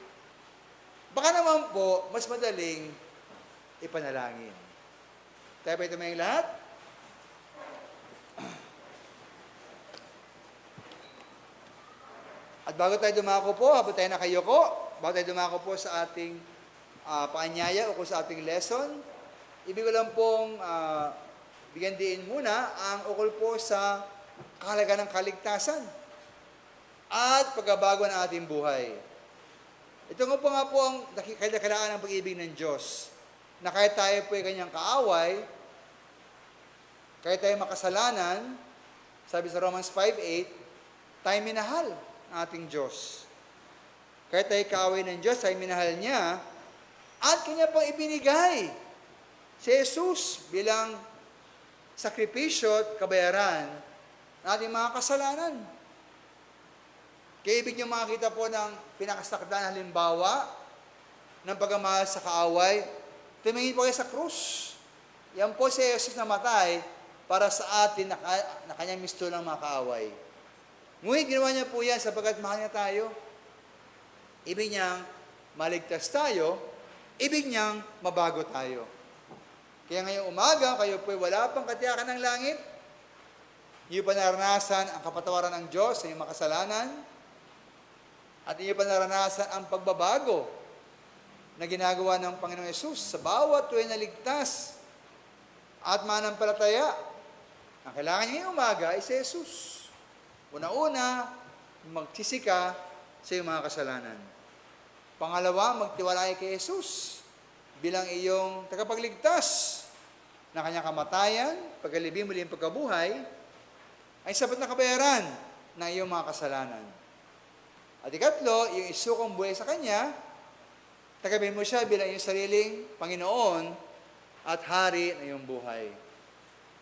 baka naman po, mas madaling ipanalangin. Tayo pa ito may lahat? At bago tayo dumako po, habang tayo nakayoko, bago tayo dumako po sa ating paanyaya o kung sa ating lesson, ibig ko lang pong bigyan diin muna ang ukol po sa kahalagan ng kaligtasan at pagbabago ng ating buhay. Ito nga po ang kailangan ng pag-ibig ng Diyos, na kahit tayo po ay kanyang kaaway, kahit tayo makasalanan, sabi sa Romans 5:8, tayo minahal ng ating Diyos. Kahit tayo kaaway ng Diyos, tayo minahal niya, at kanya pang ibinigay si Jesus bilang sakripisyo at kabayaran ng ating mga kasalanan. Kaya ibig niyo makakita po ng pinakasakdang halimbawa ng pagmamahal sa kaaway. Tumingin po kayo sa krus. Yan po si Jesus na matay para sa atin na kanyang misto ng mga kaaway. Ngunit ginawa niya po yan sapagkat mahal niya tayo. Ibig niyang maligtas tayo, ibig niyang mabago tayo. Kaya ngayong umaga, kayo po wala pang katiyakan ng langit, hindi pa naranasan ang kapatawaran ng Diyos sa iyong makasalanan, at hindi pa naranasan ang pagbabago na ginagawa ng Panginoong Yesus sa bawat tuwing naligtas at manampalataya. Ang kailangan niya ngayong umaga ay si Jesus. Una-una, magsisika sa iyong mga kasalanan. Pangalawa, magtiwalay kay Jesus bilang iyong tagapagligtas na kanyang kamatayan, pagkalibing muli ang pagkabuhay, ay sapat na kabayaran ng iyong mga kasalanan. At ikatlo, yung isukong buhay sa kanya, tagabin mo siya bilang iyong sariling Panginoon at Hari ng iyong buhay.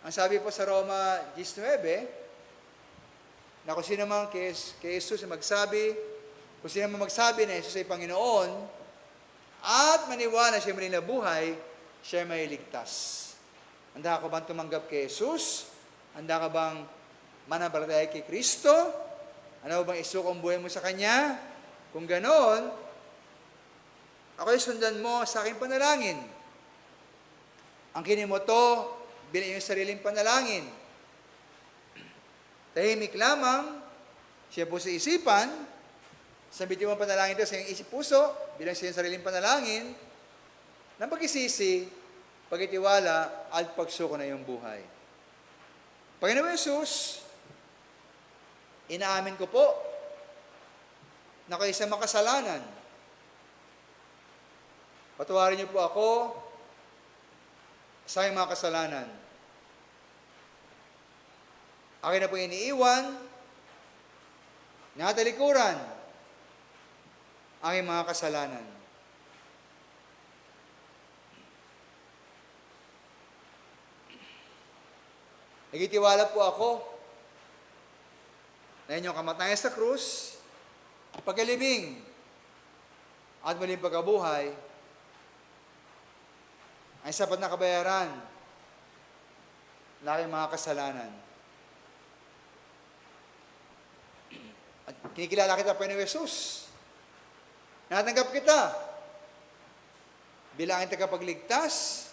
Ang sabi po sa Roma 19, na kung sino man kay Jesus ay magsabi, kung sino man magsabi na Jesus ay Panginoon, at maniwala siya muli na buhay, siya may ligtas. Handa ka bang tumanggap kay Jesus? Handa ka bang manampalataya kay Kristo? Ano bang isukong buhay mo sa Kanya? Kung ganon, ako'y sundan mo sa aking panalangin. Ang kinin mo to bilang iyong sariling panalangin. Tahimik lamang, siya po sa isipan, sabitin mo ang panalangin ito sa iyong isip puso, bilang sa iyong sariling panalangin, ng pag-isisi, pagitiwala, at pagsuko na iyong buhay. Panginoon Jesus, inaamin ko po na kayo sa makasalanan. Patawarin niyo po ako sa aking mga kasalanan. Akin na po iniiwan, natalikuran, aking mga kasalanan. Nagitiwala po ako na inyong kamatayan sa krus, pagkalibing, at muling pagkabuhay, ay sapat na kabayaran ng aking mga kasalanan. At kinikilala kita, Panginoon Jesus. Natanggap kita bilang ang tagapagligtas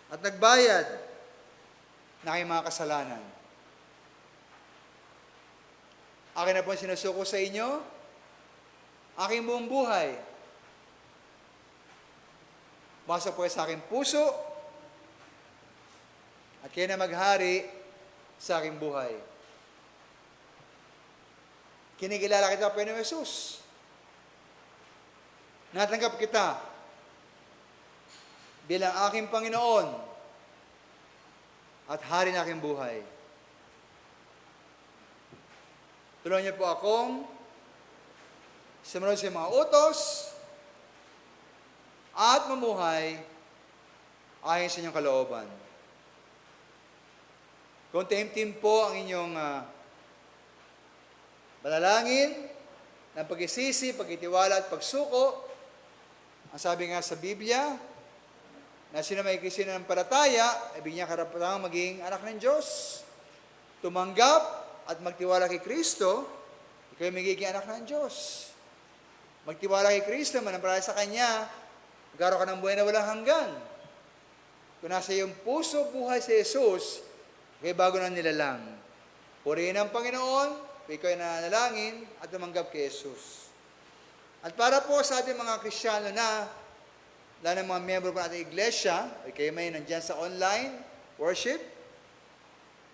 at nagbayad ng aking mga kasalanan. Akin na po sinusuko sa inyo, aking buong buhay. Basa po sa aking puso, at kayo na maghari sa aking buhay. Kinikilala kita, Panginoon Jesus. Natanggap kita bilang aking Panginoon at Hari ng aking buhay. Tulungan niyo po akong sumunod sa mga utos at mamuhay ayon sa inyong kalooban. Kung taimtim po ang inyong manalangin ng pagsisisi, pagtitiwala at pagsuko, ang sabi nga sa Biblia, na sino may isinanampalataya, ay bigyan karapatang maging anak ng Diyos. Tumanggap at magtiwala kay Kristo, ikaw ay magiging anak ng Diyos. Magtiwala kay Kristo, manampalataya sa Kanya, magkaroon ka ng buhay na walang hanggan. Kung nasa iyong puso, buhay sa Jesus, kaya bago na nilalang. Purihin ang Panginoon, ikaw ay nanalangin at tumanggap kay Jesus. At para po sa ating mga Kristiyano na, lalo ng mga miyembro po natin iglesia, ay kayo may nandyan sa online worship,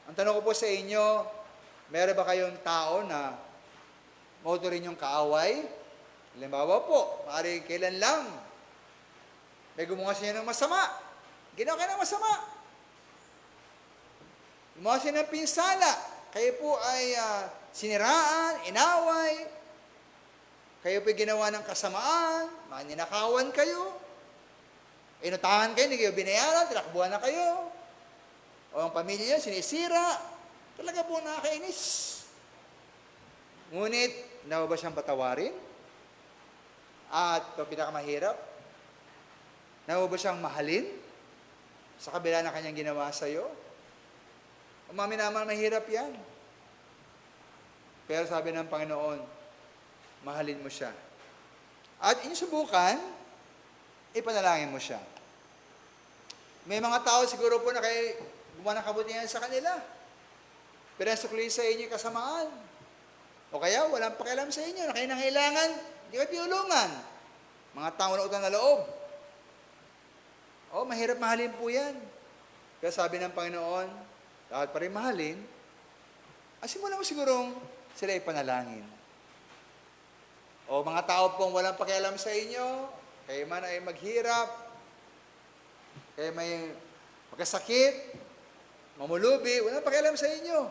ang tanong ko po sa inyo, meron ba kayong tao na mauto rin yung kaaway? Halimbawa po, maaari kailan lang, may gumawa sa inyo ng masama. Ginawa kayo ng masama. Gumawa siya ng pinsala. Kayo po ay siniraan, inaway. Kayo po ginawa ng kasamaan. Ninakawan kayo. Inutahan kayo, hindi kayo binayaran, tinakbuhan na kayo. O ang pamilya niya, sinisira. Talaga po nakakainis. Ngunit, nawa ba siyang patawarin? At ito pinakamahirap, nawa ba siyang mahalin? Sa kabila ng kanyang ginawa sa iyo? Umami naman, mahirap yan. Pero sabi ng Panginoon, mahalin mo siya. At inyong subukan, ipanalangin mo siya. May mga tao siguro po na kayo gumawa ng kabutihan sa kanila. Pero nasukli sa inyo yung kasamaan. O kaya walang pakialam sa inyo na kayo nangailangan, hindi kayo tinulungan. Mga tao na utang na loob. O, mahirap mahalin po yan. Kaya sabi ng Panginoon, dapat pa rin mahalin, simulan mo sigurong sila ipanalangin. O mga tao pong walang pakialam sa inyo, kayo man ay maghirap, kayo may magkasakit, mamulubi, walang pakialam sa inyo.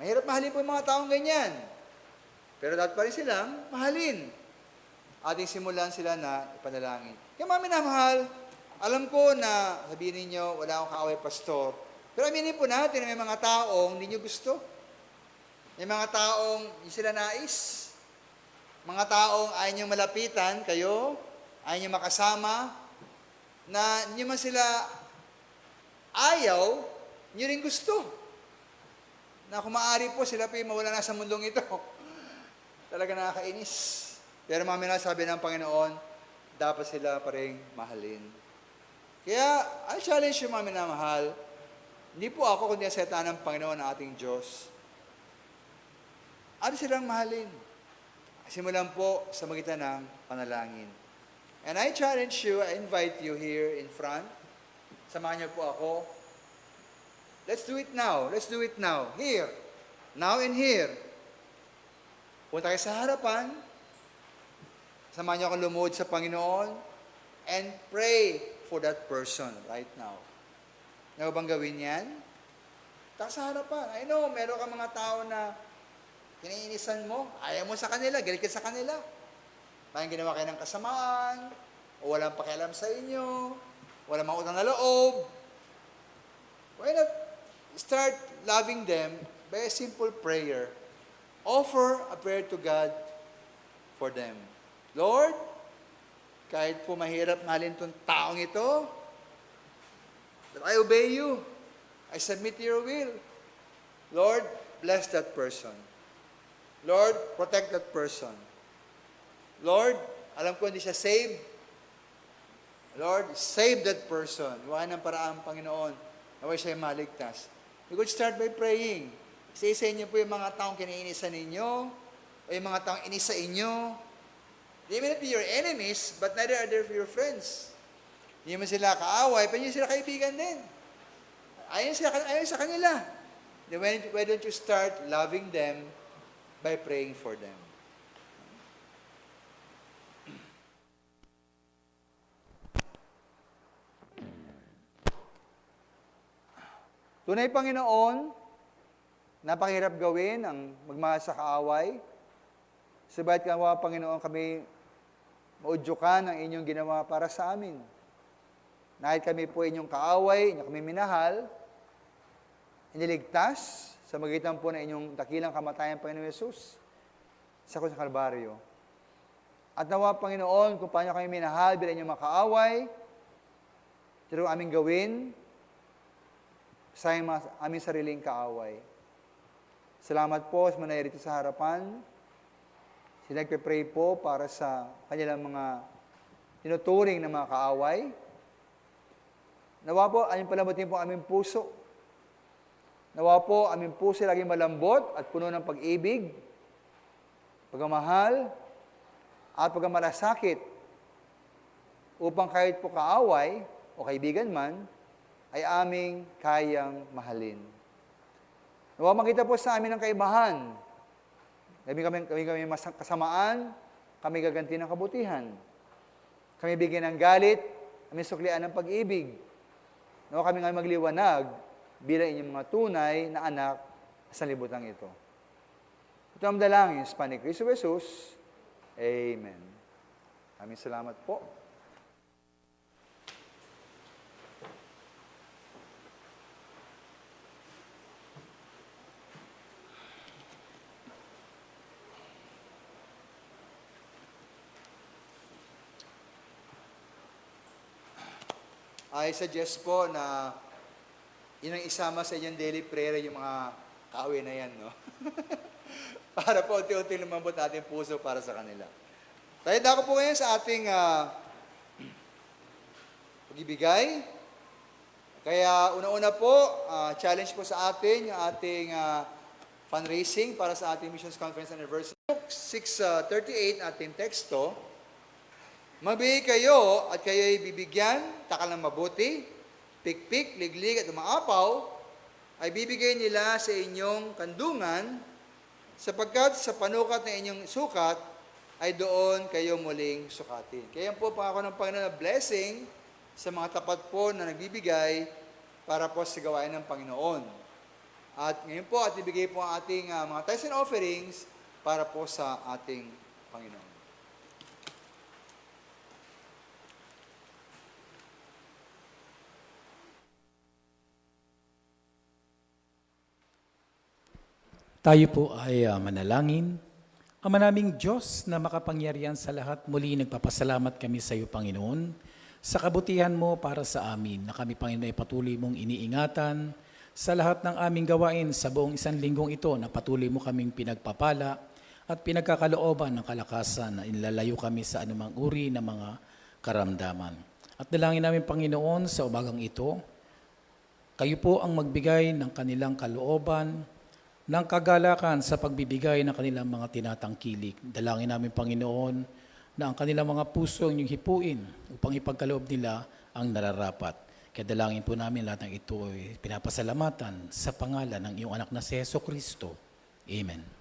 Mahirap mahalin po yung mga taong ganyan. Pero dapat pa rin silang mahalin. Ating simulan sila na ipanalangin. Kaya mga minamahal, alam ko na sabihin ninyo, wala akong kaaway pastor. Pero aminin po natin na may mga taong hindi nyo gusto. May mga taong hindi sila nais. Mga taong ayaw nyo malapitan kayo, ayaw nyo makasama, na hindi man sila ayaw, nyo rin gusto. Na kung maaari po, sila po yung mawala na sa mundong ito. Talaga nakakainis. Pero mga sabi ng Panginoon, dapat sila pa rin mahalin. Kaya, I challenge you, mga minamahal, hindi po ako, kundi ang salita ng Panginoon na ating Diyos. Ano silang mahalin? Simulan po sa magitan ng panalangin. And I challenge you, I invite you here in front. Samahan niyo po ako. Let's do it now. Let's do it now. Here. Now and here. Punta kayo sa harapan. Samahan niyo akong lumuhod sa Panginoon and pray for that person right now. Ano bang gawin yan? Taka sa harapan. I know, meron ka mga tao na kiniinisan mo, ayaw mo sa kanila, galit ka sa kanila. Parang ginawa kayo ng kasamaan, o walang pakialam sa inyo, walang mga utang na loob. Why not start loving them by a simple prayer? Offer a prayer to God for them. Lord, kahit po mahirap mahalin itong taong ito, that I obey you. I submit to your will. Lord, bless that person. Lord, protect that person. Lord, alam ko hindi siya saved. Lord, save that person. Iwanan ng paraan, Panginoon, naway siya maligtas. You could start by praying. Isa-isa niyo po yung mga taong kiniinisan ninyo, o yung mga taong inis sa inyo. They may not be your enemies, but neither are they your friends. Hindi mo sila kaaway, pero hindi sila kaibigan din. Ayaw sa kanila. Then why don't you start loving them by praying for them? Tunay, Panginoon, napakahirap gawin ang magmahal sa kaaway. Subalit kawa, Panginoon, kami maudyukan ang inyong ginawa para sa amin. Kahit kami po inyong kaaway, inyo kami minahal, iniligtas sa magitan po ng inyong dakilang kamatayan, Panginoon Yesus, sa krus ng Kalbaryo. At nawa, Panginoon, kung paano kami minahal bilang inyong mga kaaway, ito aming gawin sa aming sariling kaaway. Salamat po sa manay rito sa harapan. Sila nagpe-pray po para sa kanilang mga tinuturing na mga kaaway. Nawa po, aming palambutin po aming puso. Nawa po, aming puso laging malambot at puno ng pag-ibig, pagmamahal, at pagmamalasakit upang kahit po kaaway o kaibigan man, ay aming kayang mahalin. Nawa makita po sa amin ang kaibahan. Kami kasamaan, kami gaganti ng kabutihan. Kami bigyan ng galit, kami suklian ng pag-ibig. Nawa kami nga magliwanag bilang inyong mga tunay na anak sa libutan ito. Ito ang dalangin sa Panik Kristo Jesus. Amen. Aming salamat po. I suggest po na yun ang isama sa inyong daily prayer, yung mga kaaway na yan, no? Para po unti-unti lumambot natin puso para sa kanila. Tayo dako po ngayon sa ating pag-ibigay. Kaya una-una po, challenge po sa atin yung ating fundraising para sa ating Missions Conference Anniversary. 6:38 ating teksto. Magbigay kayo at kayo'y bibigyan, takal ng mabuti, pikpik, liglig at umaapaw, ay bibigay nila sa inyong kandungan, sapagkat sa panukat na inyong sukat, ay doon kayo muling sukatin. Kaya po pangako ng Panginoon na blessing sa mga tapat po na nagbibigay para po sa gawain ng Panginoon. At ngayon po, at ibigay po ang ating mga tithes and offerings para po sa ating Panginoon. Tayo po ay manalangin. Ama naming Diyos na makapangyarihan sa lahat, muli nagpapasalamat kami sa iyo, Panginoon, sa kabutihan mo para sa amin, na kami, Panginoon, ay patuloy mong iniingatan sa lahat ng aming gawain sa buong isang linggong ito, na patuloy mo kaming pinagpapala at pinagkakalooban ng kalakasan na inilalayo kami sa anumang uri ng mga karamdaman. At dalangin namin, Panginoon, sa umagang ito, kayo po ang magbigay ng kanilang kalooban, ng kagalakan sa pagbibigay ng kanilang mga tinatangkilik. Dalangin namin, Panginoon, na ang kanilang mga puso ang inyong hipuin upang ipagkaloob nila ang nararapat. Kaya dalangin po namin lahat ng ito ay pinapasalamatan sa pangalan ng iyong anak na si Jesucristo. Amen.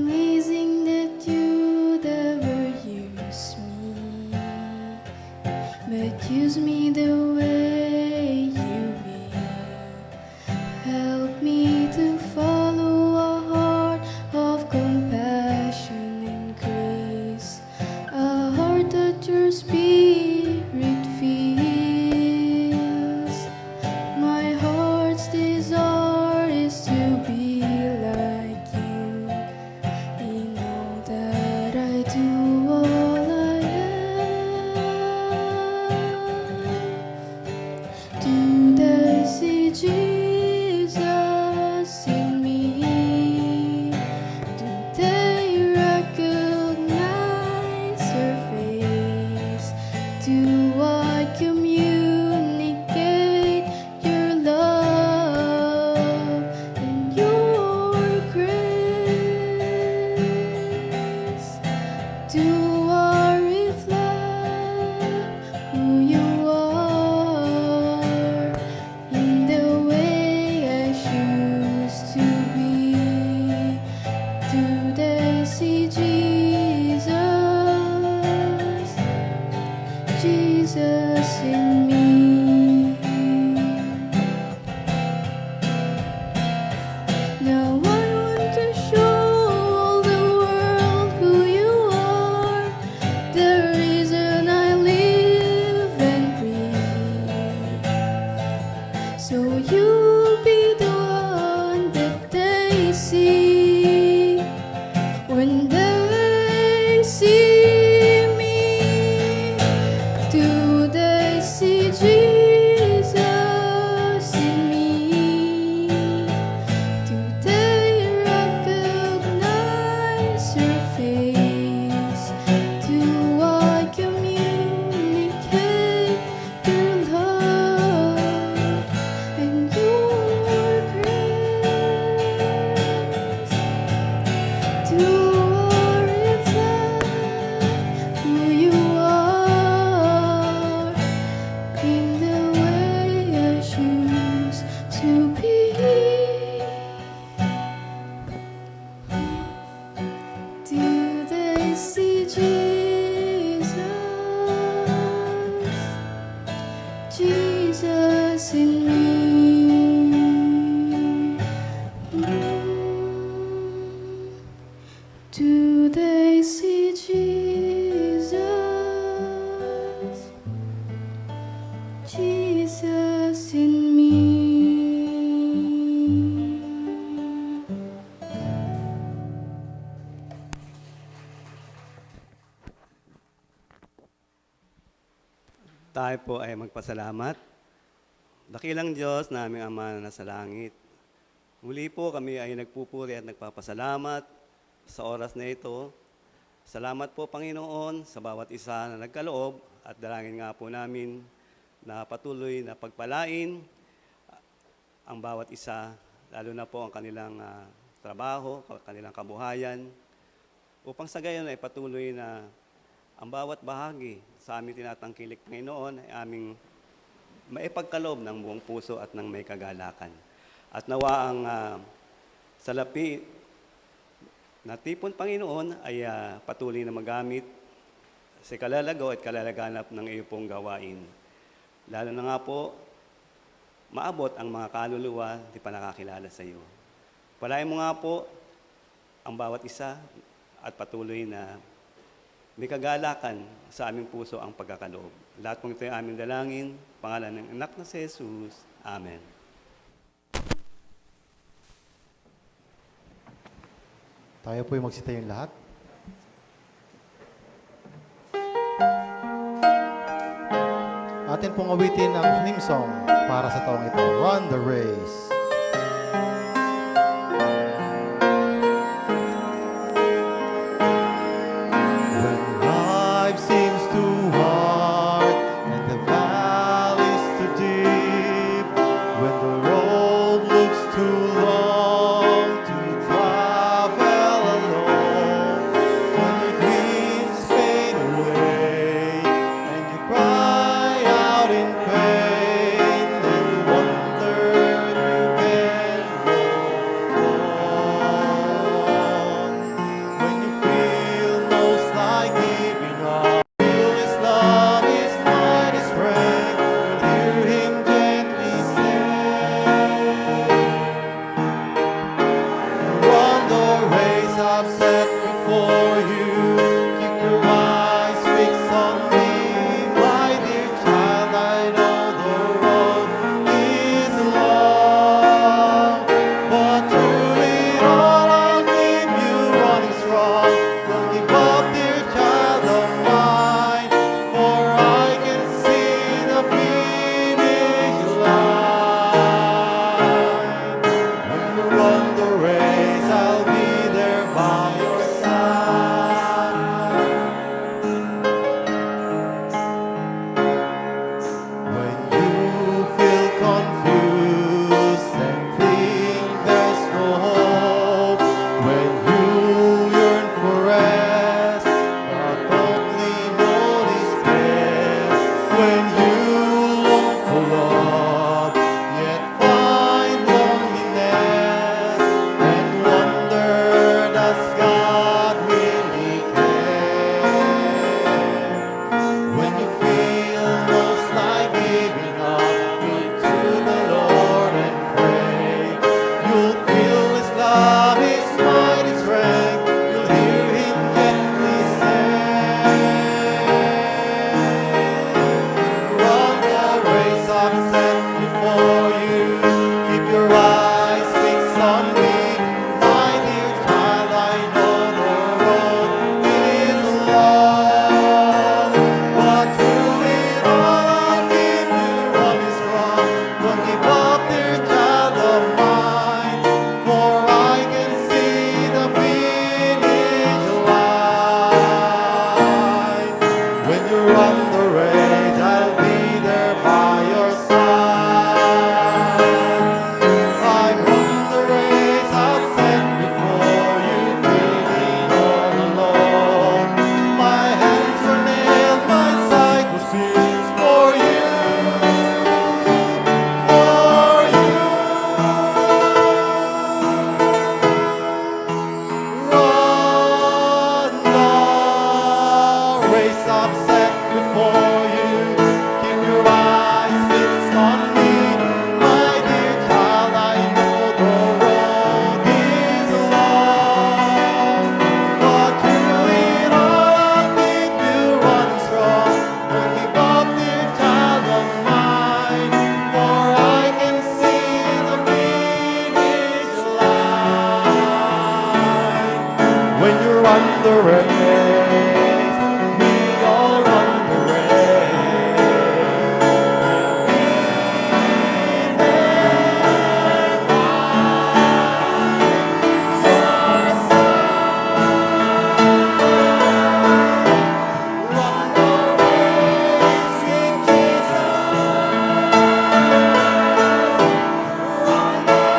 Amazing that you'd ever use me, but use me the way you will. Help me to follow a heart of compassion and grace, a heart that your spirit fills. My heart's desire is to be like you in all that I do, all I am. Do they see Jesus in me? Do they recognize your face? Do I communicate your love and your grace? Do I reflect who you are in the way I choose to be? Do they see Jesus, Jesus in me? Now I want to show the world who you are, the reason I live and breathe. So you'll be the one that they see when they see me. Do they see Jesus in me? Do they recognize your face? Do I communicate your love and your grace? Do I reflect who you are in the way I choose to be? Do they see Jesus, Jesus in me? Do they see Jesus, Jesus in me? Tayo po ay magpasalamat. Dakilang Diyos na aming Ama na nasa langit. Muli po kami ay nagpupuri at nagpapasalamat sa oras na ito. Salamat po Panginoon sa bawat isa na nagkaloob at dalangin nga po namin na patuloy na pagpalain ang bawat isa, lalo na po ang kanilang trabaho, kanilang kabuhayan, upang sa gayon ay patuloy na ang bawat bahagi sa aming tinatangkilik, Panginoon, ay aming maipagkaloob ng buong puso at ng may kagalakan. At nawa ang salapi na tipon, Panginoon, ay patuloy na magamit sa kalalagaw at kalalaganap ng iyo pong gawain. Lalo na nga po, maabot ang mga kaluluwa di pa nakakilala sa iyo. Palain mo nga po ang bawat isa at patuloy na may kagalakan sa aming puso ang pagkakaloob. Lahat pong ito ay aming dalangin, pangalan ng anak na si Jesus. Amen. Tayo po'y magsitayin lahat. Atin pong awitin ang hymn song para sa taong ito, Run the Race. When life seems too hard and the valleys too deep, when the road looks too long to travel alone, when your dreams fade away and you cry out in pain and you wonder if you before you. Keep your eyes fixed on me, my dear child. I know the road is long, but through it all I'll keep you running strong. Don't give up, dear child of mine, for I can see the finish line. When you run the race, I'll be there by your side. When you feel confused and think there's no hope, when you yearn for rest but only know despair, when you long for love yet find loneliness and wonder, does God really care? When you feel most like giving up, look to the Lord and pray. You'll feel His love, His mighty strength. You'll hear Him gently say, run the race I've set before you. Keep your eyes fixed on me, my dear child. I know the road is long, but through it all I'll keep you running strong. Don't give up, dear child of mine, for I can see the finish line. When you run the race, I'll be there by your side. I've run the race I've set before you, feeling all alone. My hands are nailed, my sight was fixed for you, for you. Run the race I've set before you. Keep your eyes fixed on me, my dear child. I know the road is long, but through it all I'll keep you running strong. Don't give up, dear child of mine, for I can see the finish line. When you run the race, we all run the Run the race with Jesus. Run the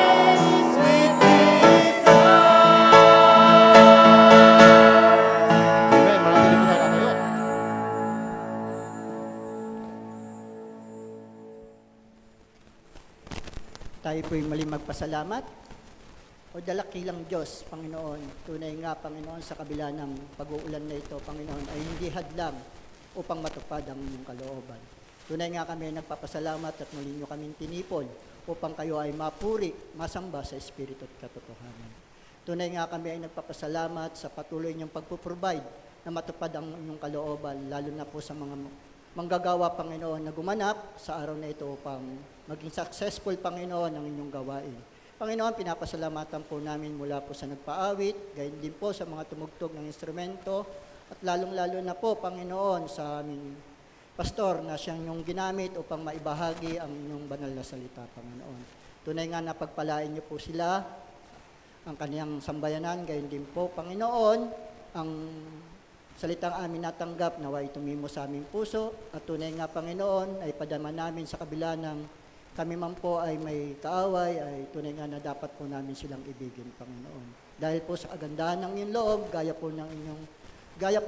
race with Jesus. Amen. Manatili po tayo nakatayo. Tayo po'y muli magpasalamat. O dalakilang Diyos, Panginoon, tunay nga, Panginoon, sa kabila ng pag-uulan na ito, Panginoon, ay hindi hadlang upang matupad ang inyong kalooban. Tunay nga kami nagpapasalamat at muli nyo kaming tinipon upang kayo ay mapuri, masamba sa Espiritu at katotohanan. Tunay nga kami ay nagpapasalamat sa patuloy niyong pagpuprovide na matupad ang inyong kalooban, lalo na po sa mga manggagawa, Panginoon, na gumanap sa araw na ito upang maging successful, Panginoon, ang inyong gawain. Panginoon, pinapasalamatan po namin mula po sa nagpaawit, gayon din po sa mga tumugtog ng instrumento, at lalong-lalo na po, Panginoon, sa aming pastor na siyang yung ginamit upang maibahagi ang inyong banal na salita, Panginoon. Tunay nga na pagpalain niyo po sila, ang kaniyang sambayanan, gayon din po, Panginoon, ang salitang amin natanggap, naway tumimo sa aming puso, at tunay nga, Panginoon, ay padama namin sa kabila ng kami man po ay may kaaway, ay tunay nga na dapat po namin silang ibigin, Panginoon. Dahil po sa kagandahan ng inyong loob, gaya po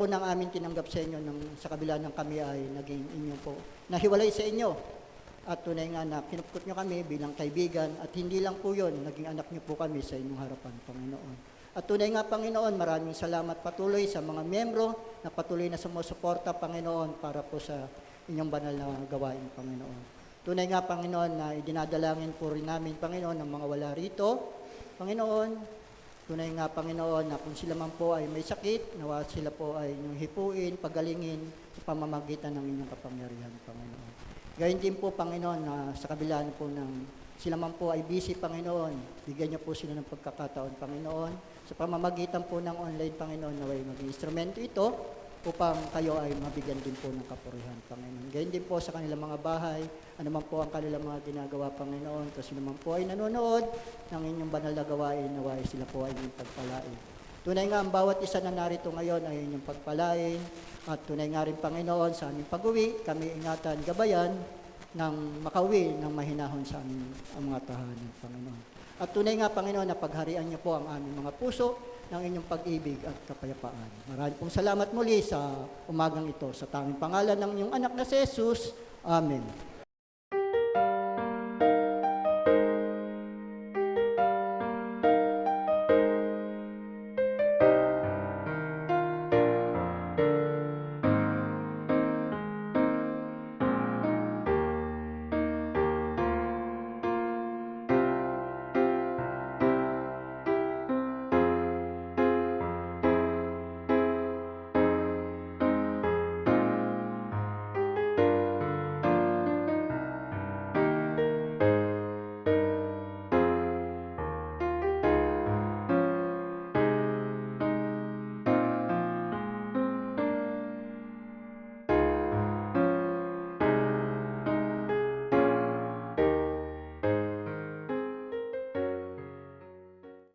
ng aming tinanggap sa inyo, sa kabila ng kami ay naging inyong po, nahiwalay sa inyo. At tunay nga na kinupkot nyo kami bilang kaibigan, at hindi lang po yun, naging anak nyo po kami sa inyong harapan, Panginoon. At tunay nga, Panginoon, maraming salamat patuloy sa mga miyembro na patuloy na sumusuporta, Panginoon, para po sa inyong banal na gawain, Panginoon. Tunay nga, Panginoon, na idinadalangin po rin namin, Panginoon, ng mga wala rito. Panginoon, Tunay nga, Panginoon, na kung sila man po ay may sakit, nawa sila po ay inyong hipuin, pagalingin sa pamamagitan ng inyong kapangyarihan, Panginoon. Gayun din po, Panginoon, na sa kabila po ng sila man po ay busy, Panginoon, bigyan niyo po sila ng pagkakataon, Panginoon. Sa pamamagitan po ng online, Panginoon, naway maging instrumento ito upang kayo ay mabigyan din po ng kapurihan, Panginoon. Gayun din po sa kanilang mga bahay, ano man po ang kanilang mga ginagawa, Panginoon, kasi naman po ay nanonood ng inyong banal na gawain, naway sila po ay inyong pagpalain. Tunay nga ang bawat isa na narito ngayon ay inyong pagpalain, at tunay nga rin, Panginoon, sa aming pag-uwi, kami ingatan, gabayan, ng makauwi ng mahinahon sa aming ang mga tahanan, Panginoon. At tunay nga, Panginoon, na pagharian niyo po ang aming mga puso ng inyong pag-ibig at kapayapaan. Maraming pong salamat muli sa umagang ito. Sa tanging pangalan ng inyong anak na si Jesus. Amen.